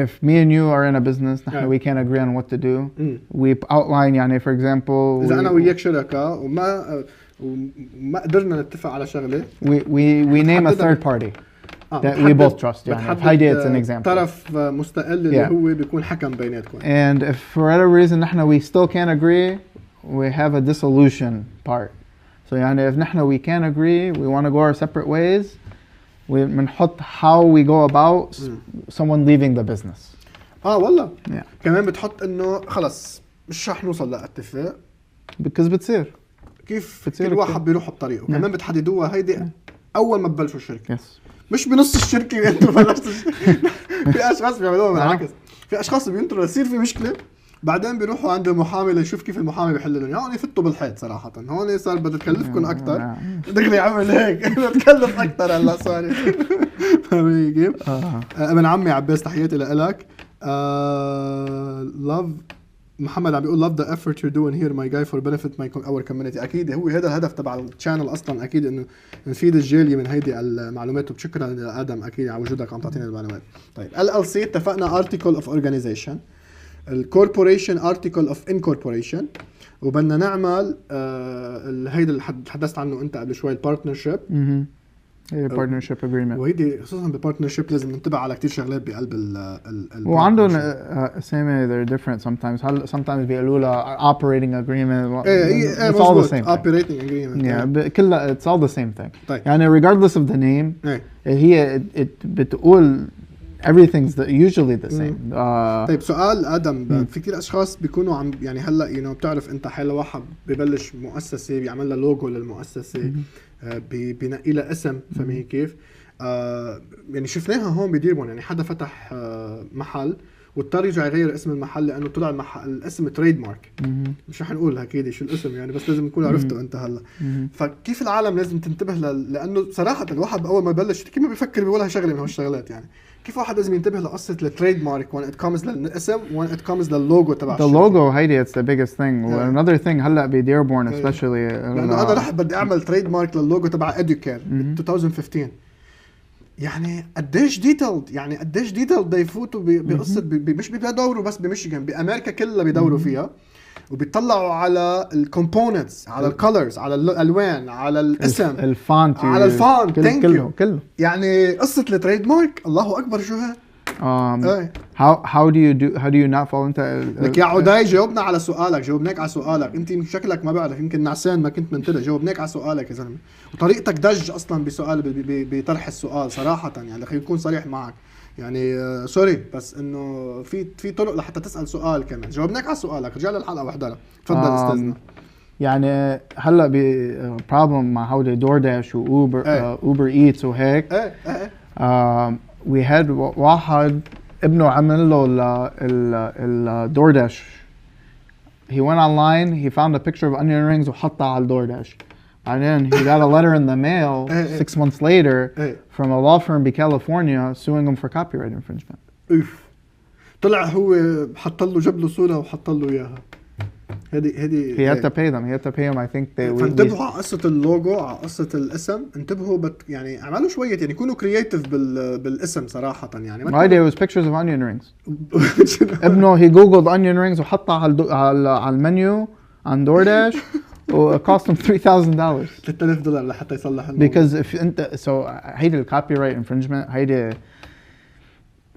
Speaker 1: if me and you are in a business نحن we can't agree on what to do we outline يعني for example إذا أنا وياك شركة وما قدرنا نتفق على شغلة
Speaker 2: we name a third party that we both trust يعني هيدي it's an example
Speaker 1: طرف مستقل اللي هو بيكون حكم بيناتكم.
Speaker 2: and if for whatever reason نحن we still can't agree we have a dissolution part. so يعني if نحن we can't agree we want to go our separate ways بنحط how we go about someone leaving the business.
Speaker 1: والله. كمان بتحط انه خلص مش رح نوصل لاتفاق
Speaker 2: because بتصير
Speaker 1: كيف كل واحد بيروح بطريقه. كمان بتحددوها هيدي اول ما تبلشوا الشركه. مش بنص الشركه انتوا بلشتوا. في اشخاص بيعملوها بالعكس. في اشخاص بينطروا يصير في مشكله بعدين بيروحوا عند المحامي ليشوف كيف المحامي بيحل لهم. يعني يفتوا بالحيط صراحه. هون صار بدها تكلفكم اكثر. دغري عمل هيك بتكلف اكثر هلا صار. فاهمين كيف؟ ابن عمي عباس تحياتي لك. love محمد عم بيقول love the effort you're doing here my guy for benefit our community. اكيد هو هذا الهدف تبع الشانل اصلا اكيد انه نفيد الجاليه من هيدي المعلومات وشكرا لادم اكيد على وجودك عم تعطينا المعلومات. طيب LLC اتفقنا article of organization. الكوربوريشن article of incorporation وبدنا نعمل هيدا اللي تحدثت عنه انت قبل شوي البارتنرشيب.
Speaker 2: partnership agreement.
Speaker 1: وهيدي خصوصا بالبارتنرشيب لازم ننتبه على كتير شغلات بقلب ال
Speaker 2: وعندهم اسامي they're different sometimes بيقولوا لها operating agreement.
Speaker 1: it's all the same operating agreement.
Speaker 2: كلها it's all the same thing.
Speaker 1: طيب.
Speaker 2: يعني regardless of the name هي بتقول everything's usually the same.
Speaker 1: طيب سؤال آدم، في كتير أشخاص بيكونوا عم يعني هلا بتعرف أنت حال واحد ببلش مؤسسة بيعمل لها لوجو للمؤسسة، بينقي لها اسم، فهمي كيف؟ يعني شفناها هون بديربون، يعني حدا فتح محل واضطر يرجع يغير اسم المحل لانه طلع الاسم تريد مارك. مش رح نقول اكيد شو الاسم يعني، بس لازم نكون عرفته انت هلا. فكيف العالم لازم تنتبه لانه صراحه الواحد اول ما يبلش كيف ما بيفكر بولا شغله من هالشغلات يعني. كيف واحد لازم ينتبه لقصه التريد مارك when it comes للاسم when it comes لللوجو تبع
Speaker 2: الشركه. The logo هيدي it's the biggest thing. Another thing هلا بديربون especially
Speaker 1: لانه انا رح بدي اعمل تريد مارك للوجو تبع ادوكير 2015. يعني قديش ديتيلد، يعني قديش ديتيلد بده يفوتوا بقصه مش بيدوروا بس بميشيغان، بامريكا كلها بيدوروا فيها وبيطلعوا على الكومبوننتس، على الكولرز، على الالوان، على الاسم،
Speaker 2: الفونت،
Speaker 1: على الفونت،
Speaker 2: كله
Speaker 1: يعني قصه التريد مارك الله اكبر شو هي.
Speaker 2: how do you not fall into
Speaker 1: لك يا عداي جاوبنا على سؤالك، جاوبناك على سؤالك انت شكلك ما بعرف يمكن نعسان ما كنت منتبه، جاوبناك على سؤالك يا زلمه، وطريقتك دج اصلا بسؤال بطرح السؤال صراحه يعني خلينا نكون صريح معك يعني سوري بس انه في طرق لحتى تسال سؤال كمان. جاوبناك على سؤالك، رجع للحلقه واحدة. تفضل استاذنا.
Speaker 2: يعني هلا بروبلم مع هودي دورداش واوبر اوبر ايتس وهيك. we had واحد ابنه عمل له ال DoorDash. He went online, he found a picture of onion rings وحطها على DoorDash. And then he got a letter in the mail 6 months later from a law firm in California suing him for copyright infringement.
Speaker 1: طلع هو حط له جاب له صورة وحط له إياها. هذه
Speaker 2: he had to pay them. I think they
Speaker 1: فانتبهوا على قصة اللوجو، على قصة الاسم، انتبهوا يعني اعملوا شوية يعني كونوا كرياتيف بالاسم صراحة يعني.
Speaker 2: My idea was pictures of onion rings. ابنه he googled onion rings وحطها على المنيو عن DoorDash و cost him $3,000.
Speaker 1: $3,000 لحتى يصلح الموضوع.
Speaker 2: Because if انت هيدي الكوبي infringement هيدي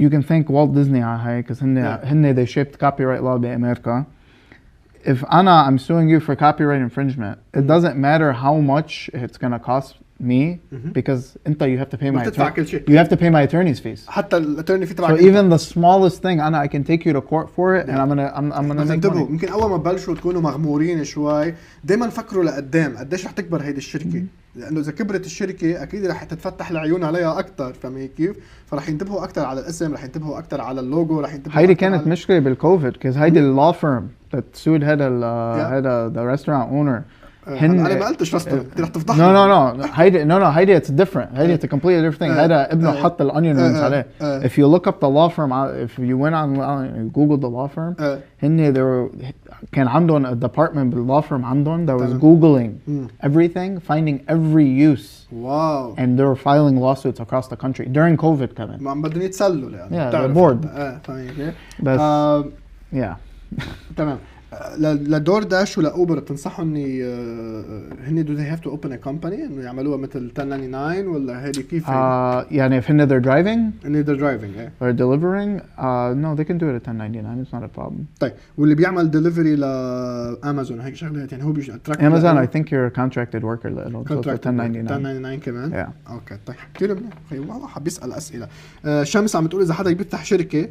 Speaker 2: you can thank Walt Disney على هاي because هن they shaped copyright law بأمريكا. If I'm suing you for copyright infringement, it doesn't matter how much it's gonna cost me because you have to pay my attorney's fees.
Speaker 1: حتى الاتtorney في تبعك.
Speaker 2: So even the smallest thing, I can take you to court for it, and I'm gonna make money.
Speaker 1: يمكن أول ما تبلشوا تكونوا مغمورين شوي، دايما فكروا لقدام قديش رح تكبر هيدي الشركة، لأنه إذا كبرت الشركة أكيد رح تتفتح العيون عليها أكتر، فاهمين كيف؟ فرح ينتبهوا أكتر على الاسم، رح ينتبهوا أكتر على اللوجو، رح ينتبهوا.
Speaker 2: هيدي كانت مشكلة بالكوفيد because هيدي law firm that sued هذا the restaurant owner.
Speaker 1: أنا ما قلتش رستورانت، رح تفضحني.
Speaker 2: No. هيدي it's different. هيدي it's a completely different thing. هذا ابنه حط الonion rings عليه. If you look up the law firm, if you went on Google the law firm, كان عندهم a department بالlaw firm عندهم that was googling everything, finding every use.
Speaker 1: Wow.
Speaker 2: And they were filing lawsuits across the country during COVID كمان.
Speaker 1: ما عم بدهم يتسلوا يعني.
Speaker 2: Yeah, the board.
Speaker 1: فاهمين.
Speaker 2: بس yeah.
Speaker 1: تمام. لدورداش ولا اوبر بتنصحهم اني هن do they have to open a company انه يعملوها مثل 1099 ولا هذه كيف؟
Speaker 2: يعني if they're driving or delivering no they can do it at 1099. It's not a problem.
Speaker 1: طيب واللي بيعمل delivery لامازون هيك شغلات يعني هو
Speaker 2: Amazon I think you're a contracted worker so
Speaker 1: 1099 كمان. اوكي طيب كثير منيح. والله حاب يسال اسئله. شمس عم تقول اذا حدا بيفتح شركه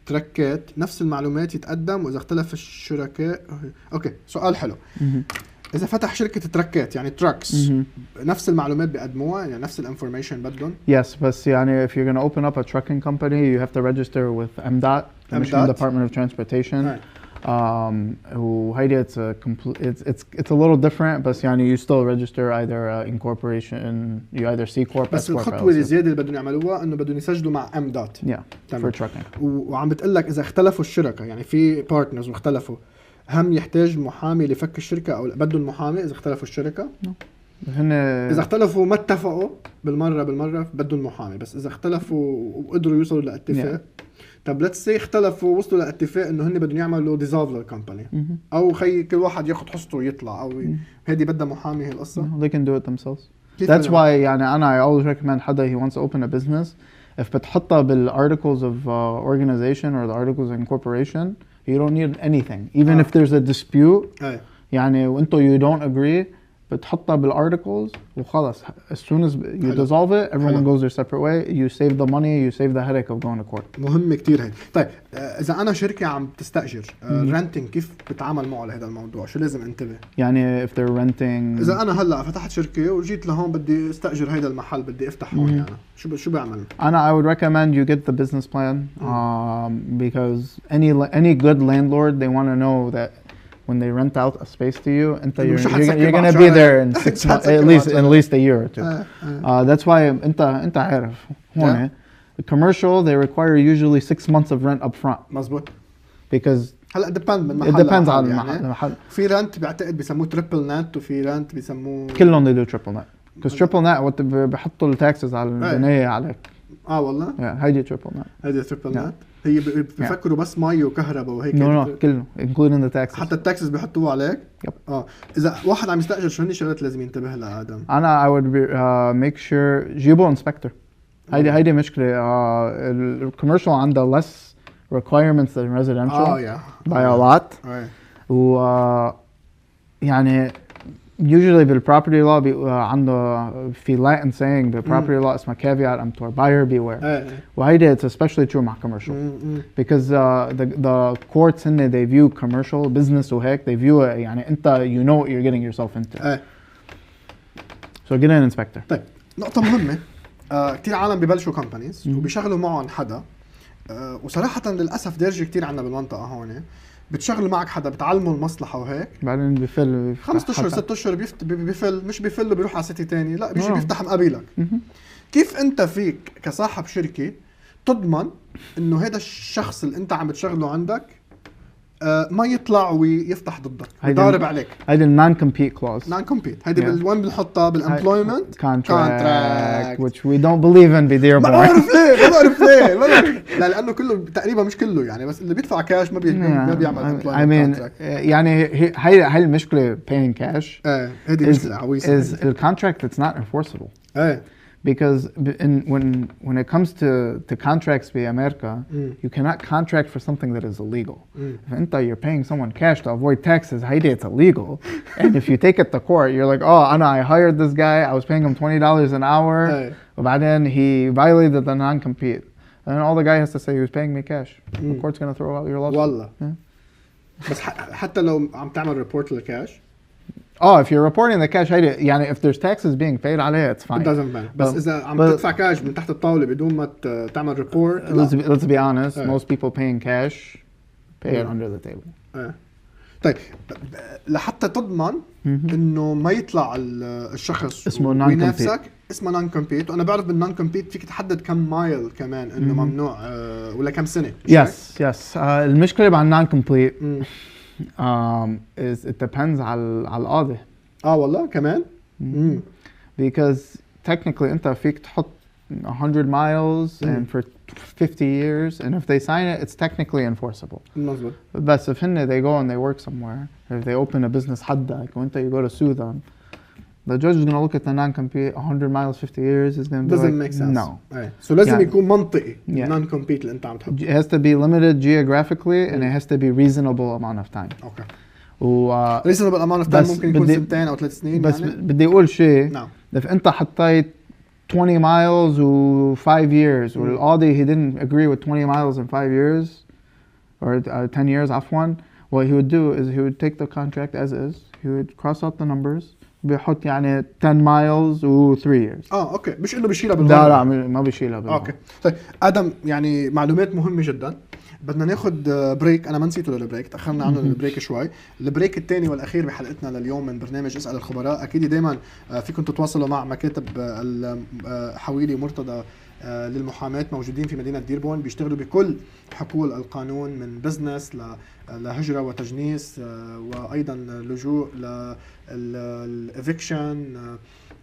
Speaker 1: تركات نفس المعلومات يتقدم واذا اختلف الشركاء. اوكي سؤال حلو. اذا فتح شركه تركات يعني تراكس نفس المعلومات بيقدموها يعني نفس الانفورميشن بدهم.
Speaker 2: Yes بس يعني if you're going to open up a trucking company you have to register with MDOT, the Michigan Department of Transportation. وهيدي it's a little different بس يعني you still register either incorporation, you either C corp.
Speaker 1: بس الخطوه اللي زياده اللي بدهم يعملوها انه بدهم يسجلوا مع MDOT.
Speaker 2: for trucking.
Speaker 1: وعم بتقول لك اذا اختلفوا الشركه يعني في بارتنرز واختلفوا هم يحتاج محامي لفك الشركه او بدهم محامي اذا اختلفوا الشركه؟ اذا اختلفوا ما اتفقوا بالمره بدهم محامي، بس اذا اختلفوا وقدروا يوصلوا لاتفاق. طب ليتس سي اختلفوا ووصلوا لاتفاق انه هن بدهم يعملوا ديزولف للكمباني او كل واحد ياخذ حصته ويطلع او هذه بدها محامي. هي القصه
Speaker 2: they can do it themselves. That's why يعني I always recommend حدا he wants to open a business if بتحطها بالarticles of organization or the articles of incorporation you don't need anything even if there's a dispute يعني وانتو you don't agree بتحطها بالارticles وخلص. As soon as you dissolve it, everyone goes their separate way. You save the money, you save the headache of going to court.
Speaker 1: مهم كتير هيك. طيب اذا انا شركه عم تستاجر رنتنج، كيف بتعامل معه لهذا الموضوع؟ شو لازم انتبه؟
Speaker 2: يعني if they're renting.
Speaker 1: اذا انا هلا فتحت شركه وجيت لهون بدي استاجر هذا المحل، بدي افتح هون يعني شو بعمل؟
Speaker 2: I would recommend you get the business plan because any good landlord, they want to know that when they rent out a space to you, you're going to be there in 6 months, at least a year or two. That's why انت عارف هون commercial, they require usually 6 months of rent up front.
Speaker 1: مزبوط.
Speaker 2: Because
Speaker 1: هلا depends
Speaker 2: على المحل.
Speaker 1: في رنت بعتقد بيسموه تريبل نت، وفي رنت بيسموه
Speaker 2: كلهم they do triple net. Because triple net وقت بحطوا التاكسز على البناية عليك.
Speaker 1: والله.
Speaker 2: هيدي triple net.
Speaker 1: هيدي تريبل نت. هي بفكروا بس مي وكهرباء وهيك.
Speaker 2: No كله including the taxes.
Speaker 1: حتى التاكسز بيحطوه عليك. إذا واحد عم يستأجر شو هني شغلات لازم ينتبه لها آدم؟
Speaker 2: أنا I would make sure جيبوا inspector. هيدي مشكلة. الكوميرشال عنده less requirements than residential by a lot. و يعني usually بالproperty law عنده في Latin saying بالproperty law اسمها caveat emptor, buyer beware. وهيدا it's especially true مع commercial because the courts هن they view commercial business وهيك they view it يعني انت you know what you're getting yourself into. So get an inspector.
Speaker 1: طيب نقطة مهمة. كتير عالم ببلشوا companies وبيشغلوا معهم حدا، وصراحة للأسف دارجة كتير عنا بالمنطقة هون، بتشغلوا معك حدا بتعلموا المصلحة وهيك، بعدين
Speaker 2: بفل
Speaker 1: 5 أشهر 6 أشهر بفل، مش بفل بيروح على سيتي تاني، لا بيجي بيفتح مقابلك. كيف انت فيك كصاحب شركة تضمن انه هذا الشخص اللي انت عم بتشغله عندك ما يطلع ويفتح ضدك يضارب عليك؟
Speaker 2: هيدي النون كومبيت كلوز.
Speaker 1: نون كومبيت هيدي وين بنحطها؟ بالامبلويمنت
Speaker 2: كونتراكت which we don't believe in بدير
Speaker 1: ما بعرف ليه لانه كله تقريبا مش كله يعني، بس اللي بيدفع كاش ما بيعمل امبلويمنت كونتراكت.
Speaker 2: يعني هي المشكله paying cash.
Speaker 1: هيدي مشكله عويصه.
Speaker 2: is a contract that's not enforceable. Because when it comes to contracts in America, you cannot contract for something that is illegal. If you're paying someone cash to avoid taxes, it's illegal. And if you take it to court, you're like, oh, I hired this guy, I was paying him $20 an hour, but then he violated the non-compete. And all the guy has to say, he was paying me cash. The court's going to throw out your lawsuit.
Speaker 1: والله. بس حتى لو عم تعمل report للكاش.
Speaker 2: If you're reporting the cash, يعني if there's taxes being paid عليها, it's fine.
Speaker 1: It doesn't matter. بس إذا عم تدفع كاش من تحت الطاولة بدون ما تعمل report.
Speaker 2: Let's be honest. Most people paying cash pay it under the table.
Speaker 1: طيب لحتى تضمن إنه ما يطلع الشخص
Speaker 2: اسمه
Speaker 1: وينافسك، اسمه نون كومبيت. وأنا بعرف بالنون كومبيت فيك تحدد كم مايل كمان إنه ممنوع ولا كم سنة.
Speaker 2: Yes. المشكلة مع النون كومبيت is it depends على القاضي.
Speaker 1: والله كمان.
Speaker 2: Because technically انت فيك تحط 100 miles and for 50 years, and if they sign it, it's technically enforceable.
Speaker 1: مظبوط.
Speaker 2: But if they go and they work somewhere, if they open a business حدك وانت you go to sue them, the judge is going to look at the non-compete. 100 miles, 50 years is going to be
Speaker 1: doesn't
Speaker 2: like,
Speaker 1: make sense.
Speaker 2: No.
Speaker 1: So لازم يكون منطقي non-compete اللي انت عم تحطه.
Speaker 2: It has to be limited geographically and it has to be reasonable amount of time.
Speaker 1: Okay. reasonable amount of time ممكن يكون 2 أو 3 سنين.
Speaker 2: بس يعني؟ بدي أقول شيء. if انت حطيت 20 miles و 5 years والقاضي he didn't agree with 20 miles in 5 years or 10 years عفوا, what he would do is he would take the contract as is, he would cross out the numbers, بيحط يعني 10 miles و 3 years.
Speaker 1: اوكي مش انه بيشيلها بالورقه.
Speaker 2: لا ما بيشيلها بالورقه.
Speaker 1: اوكي طيب ادم، يعني معلومات مهمه جدا. بدنا ناخد بريك، انا ما نسيته للبريك، تاخرنا عنه البريك شوي. البريك الثاني والاخير بحلقتنا لليوم من برنامج اسال الخبراء. اكيد دائما فيكم تتواصلوا مع مكاتب حويلي ومرتضى للمحاماة، موجودين في مدينة ديربون، بيشتغلوا بكل حقول القانون من بزنس لهجرة وتجنيس، وأيضا لجوء للإفكشن،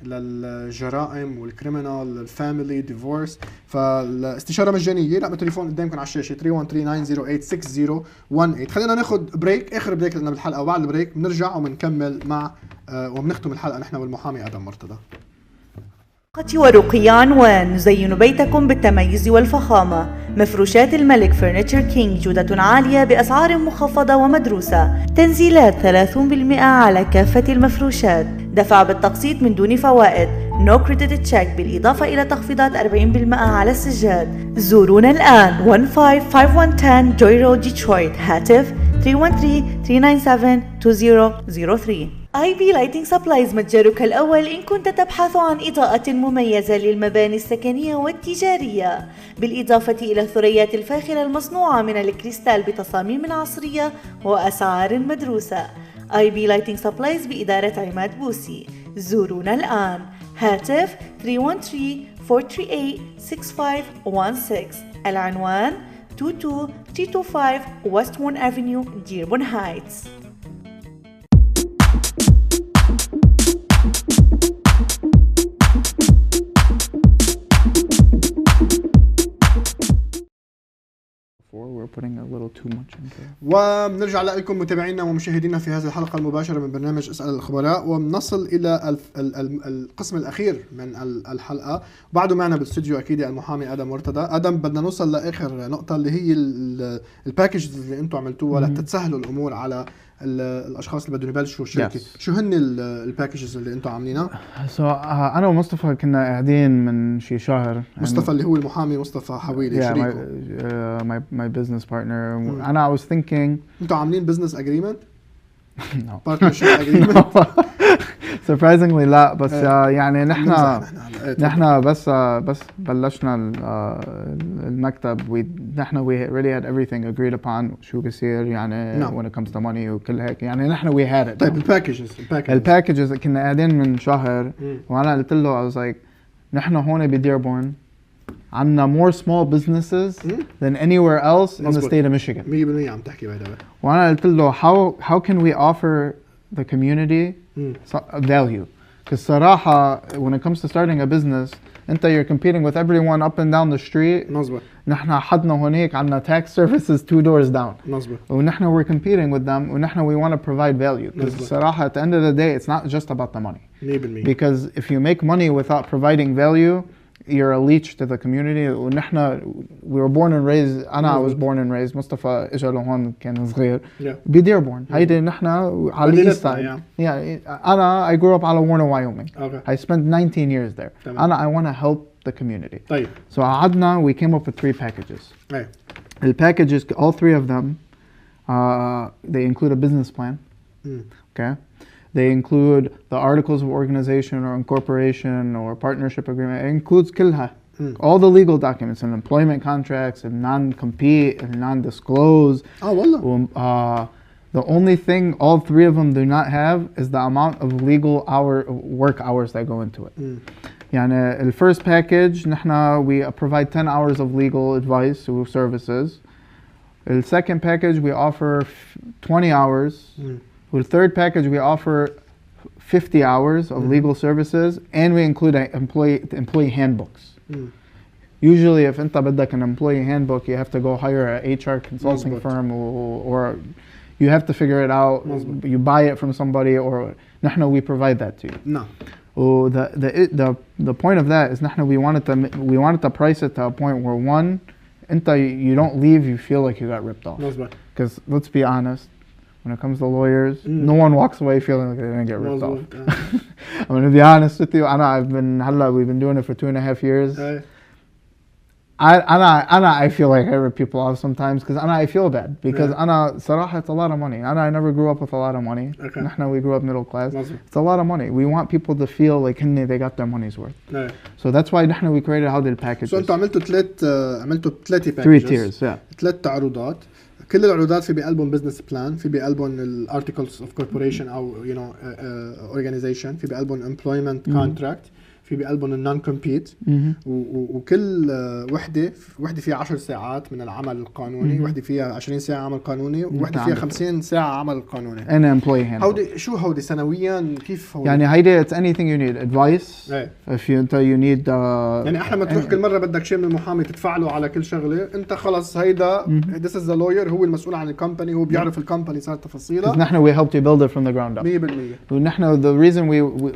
Speaker 1: للجرائم والكريمنال، الفاميلي ديفورس. فالاستشارة مجانية. رقم التليفون قدامكم على الشاشة 313-908-6018. خلينا ناخد بريك، آخر بريك لنا بالحلقة، وبعد البريك بنرجع وبنكمل مع وبنختم الحلقة نحن والمحامي آدم مرتضى.
Speaker 3: ورقي عنوان نزين بيتكم بالتميز والفخامة. مفروشات الملك فرنتشر كينج جودة عالية بأسعار مخفضة ومدروسة. تنزيلات 30% على كافة المفروشات. دفع بالتقسيط من دون فوائد. No credit check بالإضافة إلى تخفيضات 40% على السجاد. زورونا الآن 15510 جوي رود ديترويت. هاتف 313-397-2003. IB Lighting Supplies متجرك الأول إن كنت تبحث عن إضاءة مميزة للمباني السكنية والتجارية، بالإضافة إلى الثريات الفاخرة المصنوعة من الكريستال بتصاميم عصرية وأسعار مدروسة. IB Lighting Supplies بإدارة عماد بوسي. زورونا الآن. هاتف 313-438-6516. العنوان 22325 Westbourne Avenue, Dearborn Heights.
Speaker 2: We're putting a little too much into it.
Speaker 1: وبنرجع لكم متابعينا ومشاهدينا في هذه الحلقة المباشرة من برنامج اسأل الخبراء، وبنصل إلى القسم الأخير من الحلقة. بعده معنا بالاستوديو أكيد المحامي آدم مرتضى. آدم، بدنا نوصل لآخر نقطة اللي هي الباكيج اللي أنتم عملتوها لتتسهلوا الأمور على الاشخاص اللي بدهم يبلشوا شركه. شو هن الباكجز اللي انتم عاملينها؟
Speaker 2: انا ومصطفى كنا قاعدين من شي شهر.
Speaker 1: مصطفى اللي هو المحامي مصطفى حويلي شريكه.
Speaker 2: my business partner. I was thinking
Speaker 1: انتم عاملين business agreement؟
Speaker 2: No.
Speaker 1: partnership agreement؟
Speaker 2: surprisingly لا، بس يعني نحن بس بلشنا المكتب. نحن we really had everything agreed upon شو بيصير يعني when it comes to money وكل هيك. يعني نحن we had it.
Speaker 1: طيب الباكجز
Speaker 2: كنا قاعدين من شهر وانا قلت له I was like نحن هون بديربورن عندنا more small businesses than anywhere else in the state of Michigan.
Speaker 1: 100% عم تحكي بهذا.
Speaker 2: وانا قلت له how can we offer the community value? Because صراحة when it comes to starting a business you're competing with everyone up and down the street.
Speaker 1: مظبوط.
Speaker 2: نحن حدنا هونيك عندنا tax services 2 doors down.
Speaker 1: مظبوط.
Speaker 2: ونحن we're competing with them ونحن we want to provide value. Because صراحة at the end of the day it's not just about the money.
Speaker 1: 100%.
Speaker 2: Because if you make money without providing value you're a leech to the community. ونحن we were born and raised. I was born and raised. مصطفى اجى لهون كان صغير. بديربورن. هيدي نحن على الايست سايد. I grew up على Warner, Wyoming.
Speaker 1: Okay.
Speaker 2: I spent 19 years there. I want to help the community.
Speaker 1: طيب.
Speaker 2: So قعدنا we came up with 3 packages.
Speaker 1: Right.
Speaker 2: The packages, all 3 of them, they include a business plan. Okay. They include the articles of organization or incorporation or partnership agreement. It includes كلها. All the legal documents and employment contracts and non-compete and non-disclose.
Speaker 1: Oh, والله.
Speaker 2: The only thing all 3 of them do not have is the amount of legal work hours that go into it. يعني the first package نحن we provide 10 hours of legal advice or services. The second package we offer 20 hours. With the third package, we offer 50 hours of legal services, and we include employee handbooks. Usually, if أنت بدك an employee handbook, you have to go hire a HR consulting firm, or you have to figure it out. You buy it from somebody, or نحن we provide that to you.
Speaker 1: No.
Speaker 2: The point of that is نحن we wanted to price it to a point where one, you don't leave, you feel like you got ripped off. Because let's be honest. When it comes to lawyers, no one walks away feeling like they're gonna get ripped off. I'm gonna be honest with you. We've been doing it for 2.5 years. I feel like I rip people off sometimes because I feel bad because صراحة it's a lot of money. I never grew up with a lot of money. نحن we grew up middle class. It's a lot of money. We want people to feel like they got their money's worth. So that's why نحن we created how the packages.
Speaker 1: So أنتوا عملتوا 3 packages.
Speaker 2: 3 tiers. Yeah.
Speaker 1: 3 عروضات. كل العروضات في بقلبهم business plan، في بقلبهم ال articles of corporation أو organization، في بقلبهم employment contract، في بقلبهم النون كومبيت. وكل وحده فيها 10 ساعات من العمل القانوني، وحده فيها 20 ساعه عمل قانوني، وحده فيها 50 ساعه عمل قانوني.
Speaker 2: انا امبلوي هاند.
Speaker 1: هودي سنويا كيف هودي؟
Speaker 2: يعني هيدي it's anything you need advice. if you need
Speaker 1: يعني احنا ما تروح كل مره بدك شيء من المحامي تدفع له على كل شغله، انت خلاص هيدا this is the lawyer، هو المسؤول عن الكومباني، هو بيعرف الكومباني صار تفاصيلها.
Speaker 2: نحن we helped you build it from the ground up.
Speaker 1: 100%.
Speaker 2: ونحن the reason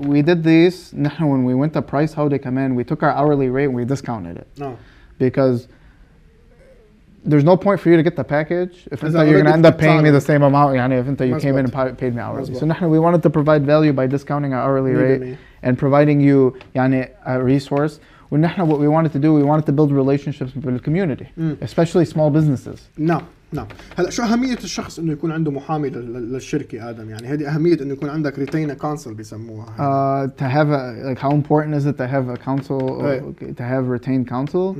Speaker 2: we did this نحن when we went to حتى price هودي كمان we took our hourly rate and we discounted it because there's no point for you to get the package if you're going to end up paying me the same amount يعني if you came in and paid me hourly. So نحن we wanted to provide value by discounting our hourly rate and providing you يعني a resource. ونحن what we wanted to do, we wanted to build relationships with the community, especially small businesses.
Speaker 1: نعم. هلا شو أهمية الشخص إنه يكون عنده محامي للشركة آدم؟ يعني هذه أهمية إنه يكون عندك retainer counsel بيسموها.
Speaker 2: To have like how important is it to have a counsel, to have retained counsel?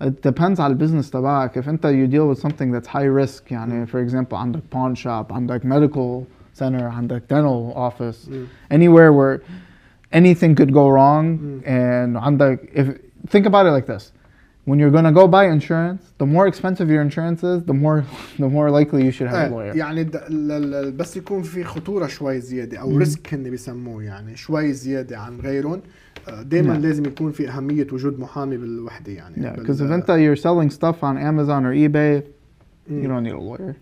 Speaker 2: It depends على البزنس تبعك. If أنت you deal with something that's high risk يعني for example عندك pawn shop, عندك medical center, عندك dental office, anywhere where anything could go wrong and عندك think about it like this. When you're going to go buy insurance, the more expensive your insurance is, the more likely you should have a lawyer.
Speaker 1: يعني بس يكون في خطورة شوي زيادة أو ريسك هن بيسموه يعني شوي زيادة عن غيرهم دائما لازم يكون في أهمية وجود محامي بالوحدة يعني.
Speaker 2: Because if أنت you're selling stuff on Amazon or eBay, you don't need a lawyer.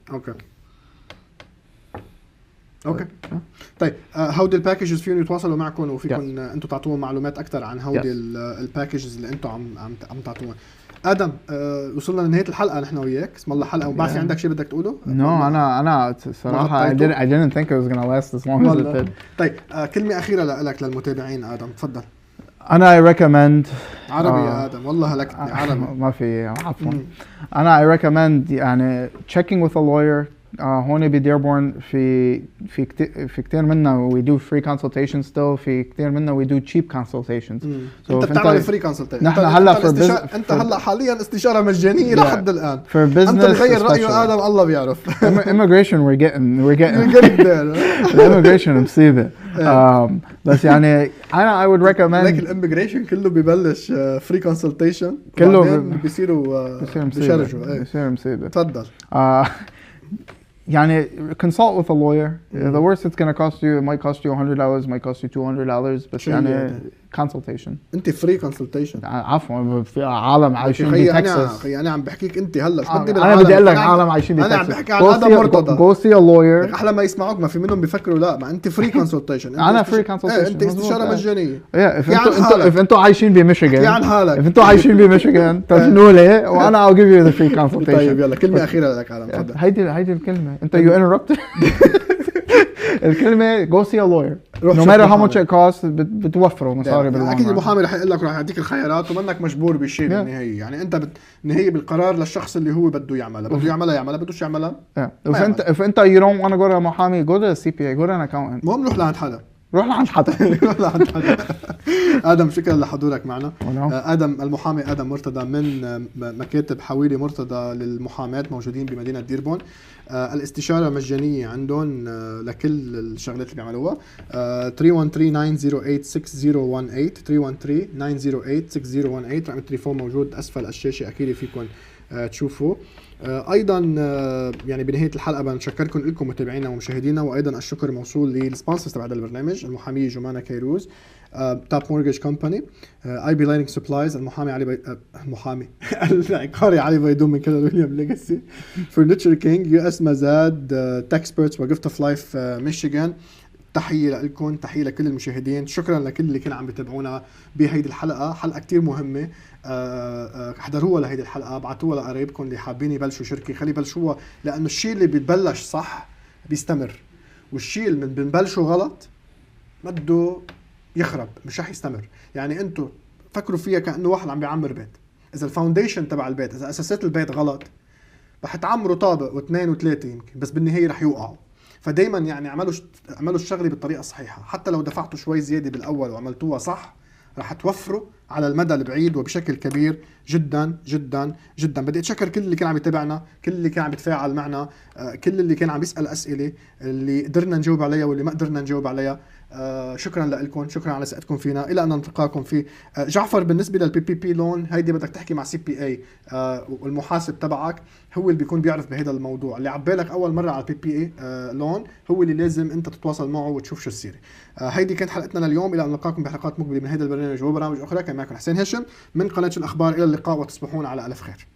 Speaker 1: اوكي طيب هودي الباكجز فيهم يتواصلوا معكم وفيكم انتم تعطوهم معلومات اكثر عن هودي الباكجز اللي انتم عم تعطوها. ادم وصلنا لنهايه الحلقه نحن وياك، اسم الله حلقه وما في عندك شيء بدك تقوله؟
Speaker 2: انا صراحه I didn't think it was going to last as long as it did.
Speaker 1: طيب كلمه اخيره لك للمتابعين ادم تفضل.
Speaker 2: انا I recommend
Speaker 1: عربي يا ادم والله هلكتني عربي
Speaker 2: ما في عفوا. انا I recommend يعني checking with a lawyer. هون بديربورن في كتير منا we do free consultations still. في كتير منا we do cheap consultations.
Speaker 1: انت بتعمل free consultation.
Speaker 2: نحن هلا
Speaker 1: انت هلا حاليا استشارة مجانية لحد الان.
Speaker 2: for business
Speaker 1: انت تغير رأيه آدم الله بيعرف.
Speaker 2: immigration we're getting immigration مصيبة. بس يعني I would recommend
Speaker 1: لكن الاميجريشن كله ببلش free consultation
Speaker 2: كله
Speaker 1: بيصيروا بيشرجوا
Speaker 2: بيصير مصيبة.
Speaker 1: تفضل.
Speaker 2: يعني consult with a lawyer. The worst it's going to cost you, it might cost you $100, might cost you $200, بس يعني consultation.
Speaker 1: انت free consultation.
Speaker 2: عفوا في عالم عايشين بتكساس.
Speaker 1: انا عم بحكيك انت هلا شو بدي
Speaker 2: بالعالم. انا بدي اقول لك عالم عايشين بتكساس.
Speaker 1: انا عم بحكي عن ادم مرتضى.
Speaker 2: go see a lawyer.
Speaker 1: احلى ما يسمعوك ما في منهم بيفكروا لا ما انت free consultation.
Speaker 2: انا free consultation.
Speaker 1: انت استشارة مجانية.
Speaker 2: if انتوا عايشين بميشيغان.
Speaker 1: عن حالك.
Speaker 2: if انتوا عايشين بميشيغان ترجعوا لي وانا I'll give you the free consultation.
Speaker 1: طيب يلا كلمة أخيرة لك عالم تفضل.
Speaker 2: هيدي الكلمة. انت you interrupted. الكلمة go see a lawyer. no matter how much it costs بتوفروا مصاري بالمعاملة.
Speaker 1: أكيد المحامي رح يقول لك رح يعطيك الخيارات ومنك مجبور بالشيء بالنهاية. يعني أنت بالنهاية بالقرار للشخص اللي هو بده يعملها. بده يعملها بدوش يعملها.
Speaker 2: if انت you don't want to go to a محامي go to a CPA go to an accountant.
Speaker 1: المهم روح لعند حدا.
Speaker 2: روح لعند حدا.
Speaker 1: آدم شكرا لحضورك معنا. آدم المحامي آدم مرتضى من مكاتب حويلي مرتضى للمحاماة موجودين بمدينة ديربون. الاستشارة مجانية عندهم لكل الشغلات اللي بيعملوها. 313-908-6018 رقم التليفون موجود أسفل الشاشة أكيد فيكم تشوفوا. ايضا يعني بنهايه الحلقه بنشكركم لكم متابعينا ومشاهدينا، وايضا الشكر موصول للسبونسرز تبع هذا البرنامج المحاميه جمانة كيروز، توب مورجج كومباني، اي بي لايننج سبلايز، المحامي المحامي العقاري علي بيدوم من كذا ويليام ليجاسي، فرنتشر كينج، يو اس مزاد، تكسبرتس وجفت اوف لايف ميشيغان. تحية لكم، تحية لكل المشاهدين، شكرا لكل اللي كانوا عم بيتابعونا بهيدي الحلقة. حلقة كتير مهمة، احضروها لهيدي الحلقة، ابعتوها لقرايبكم اللي حابين يبلشوا شركة، خلي يبلشوها، لأنه الشيء اللي بيتبلش صح بيستمر، والشيء اللي بنبلشه غلط بده يخرب مش رح يستمر. يعني انتوا فكروا فيها كأنه واحد عم بيعمر بيت، إذا الفاونديشن تبع البيت، إذا أساسات البيت غلط رح تعمروا طابق واثنين وثلاثة يمكن، بس بالنهاية رح يوقعوا. فدايما يعني عملوا الشغله بالطريقه الصحيحه، حتى لو دفعتوا شوي زياده بالاول وعملتوها صح رح توفروا على المدى البعيد وبشكل كبير جدا جدا جدا. بدي اتشكر كل اللي كان عم يتابعنا، كل اللي كان عم يتفاعل معنا، كل اللي كان عم يسال اسئله اللي قدرنا نجاوب عليها واللي ما قدرنا نجاوب عليها. شكرا لكم، شكرا على ثقتكم فينا، الى ان نلقاكم في جعفر. بالنسبه للبي بي بي لون هيدي بدك تحكي مع سي بي اي، والمحاسب تبعك هو اللي بيكون بيعرف بهذا الموضوع. اللي عبالك اول مره على البي بي اي لون هو اللي لازم انت تتواصل معه وتشوف شو السيره. هيدي كانت حلقتنا لليوم، الى ان نلقاكم بحلقات مقبله من هذا البرنامج وبرامج اخرى. كان معكم حسين هاشم من قناه الاخبار، الى اللقاء وتصبحون على الف خير.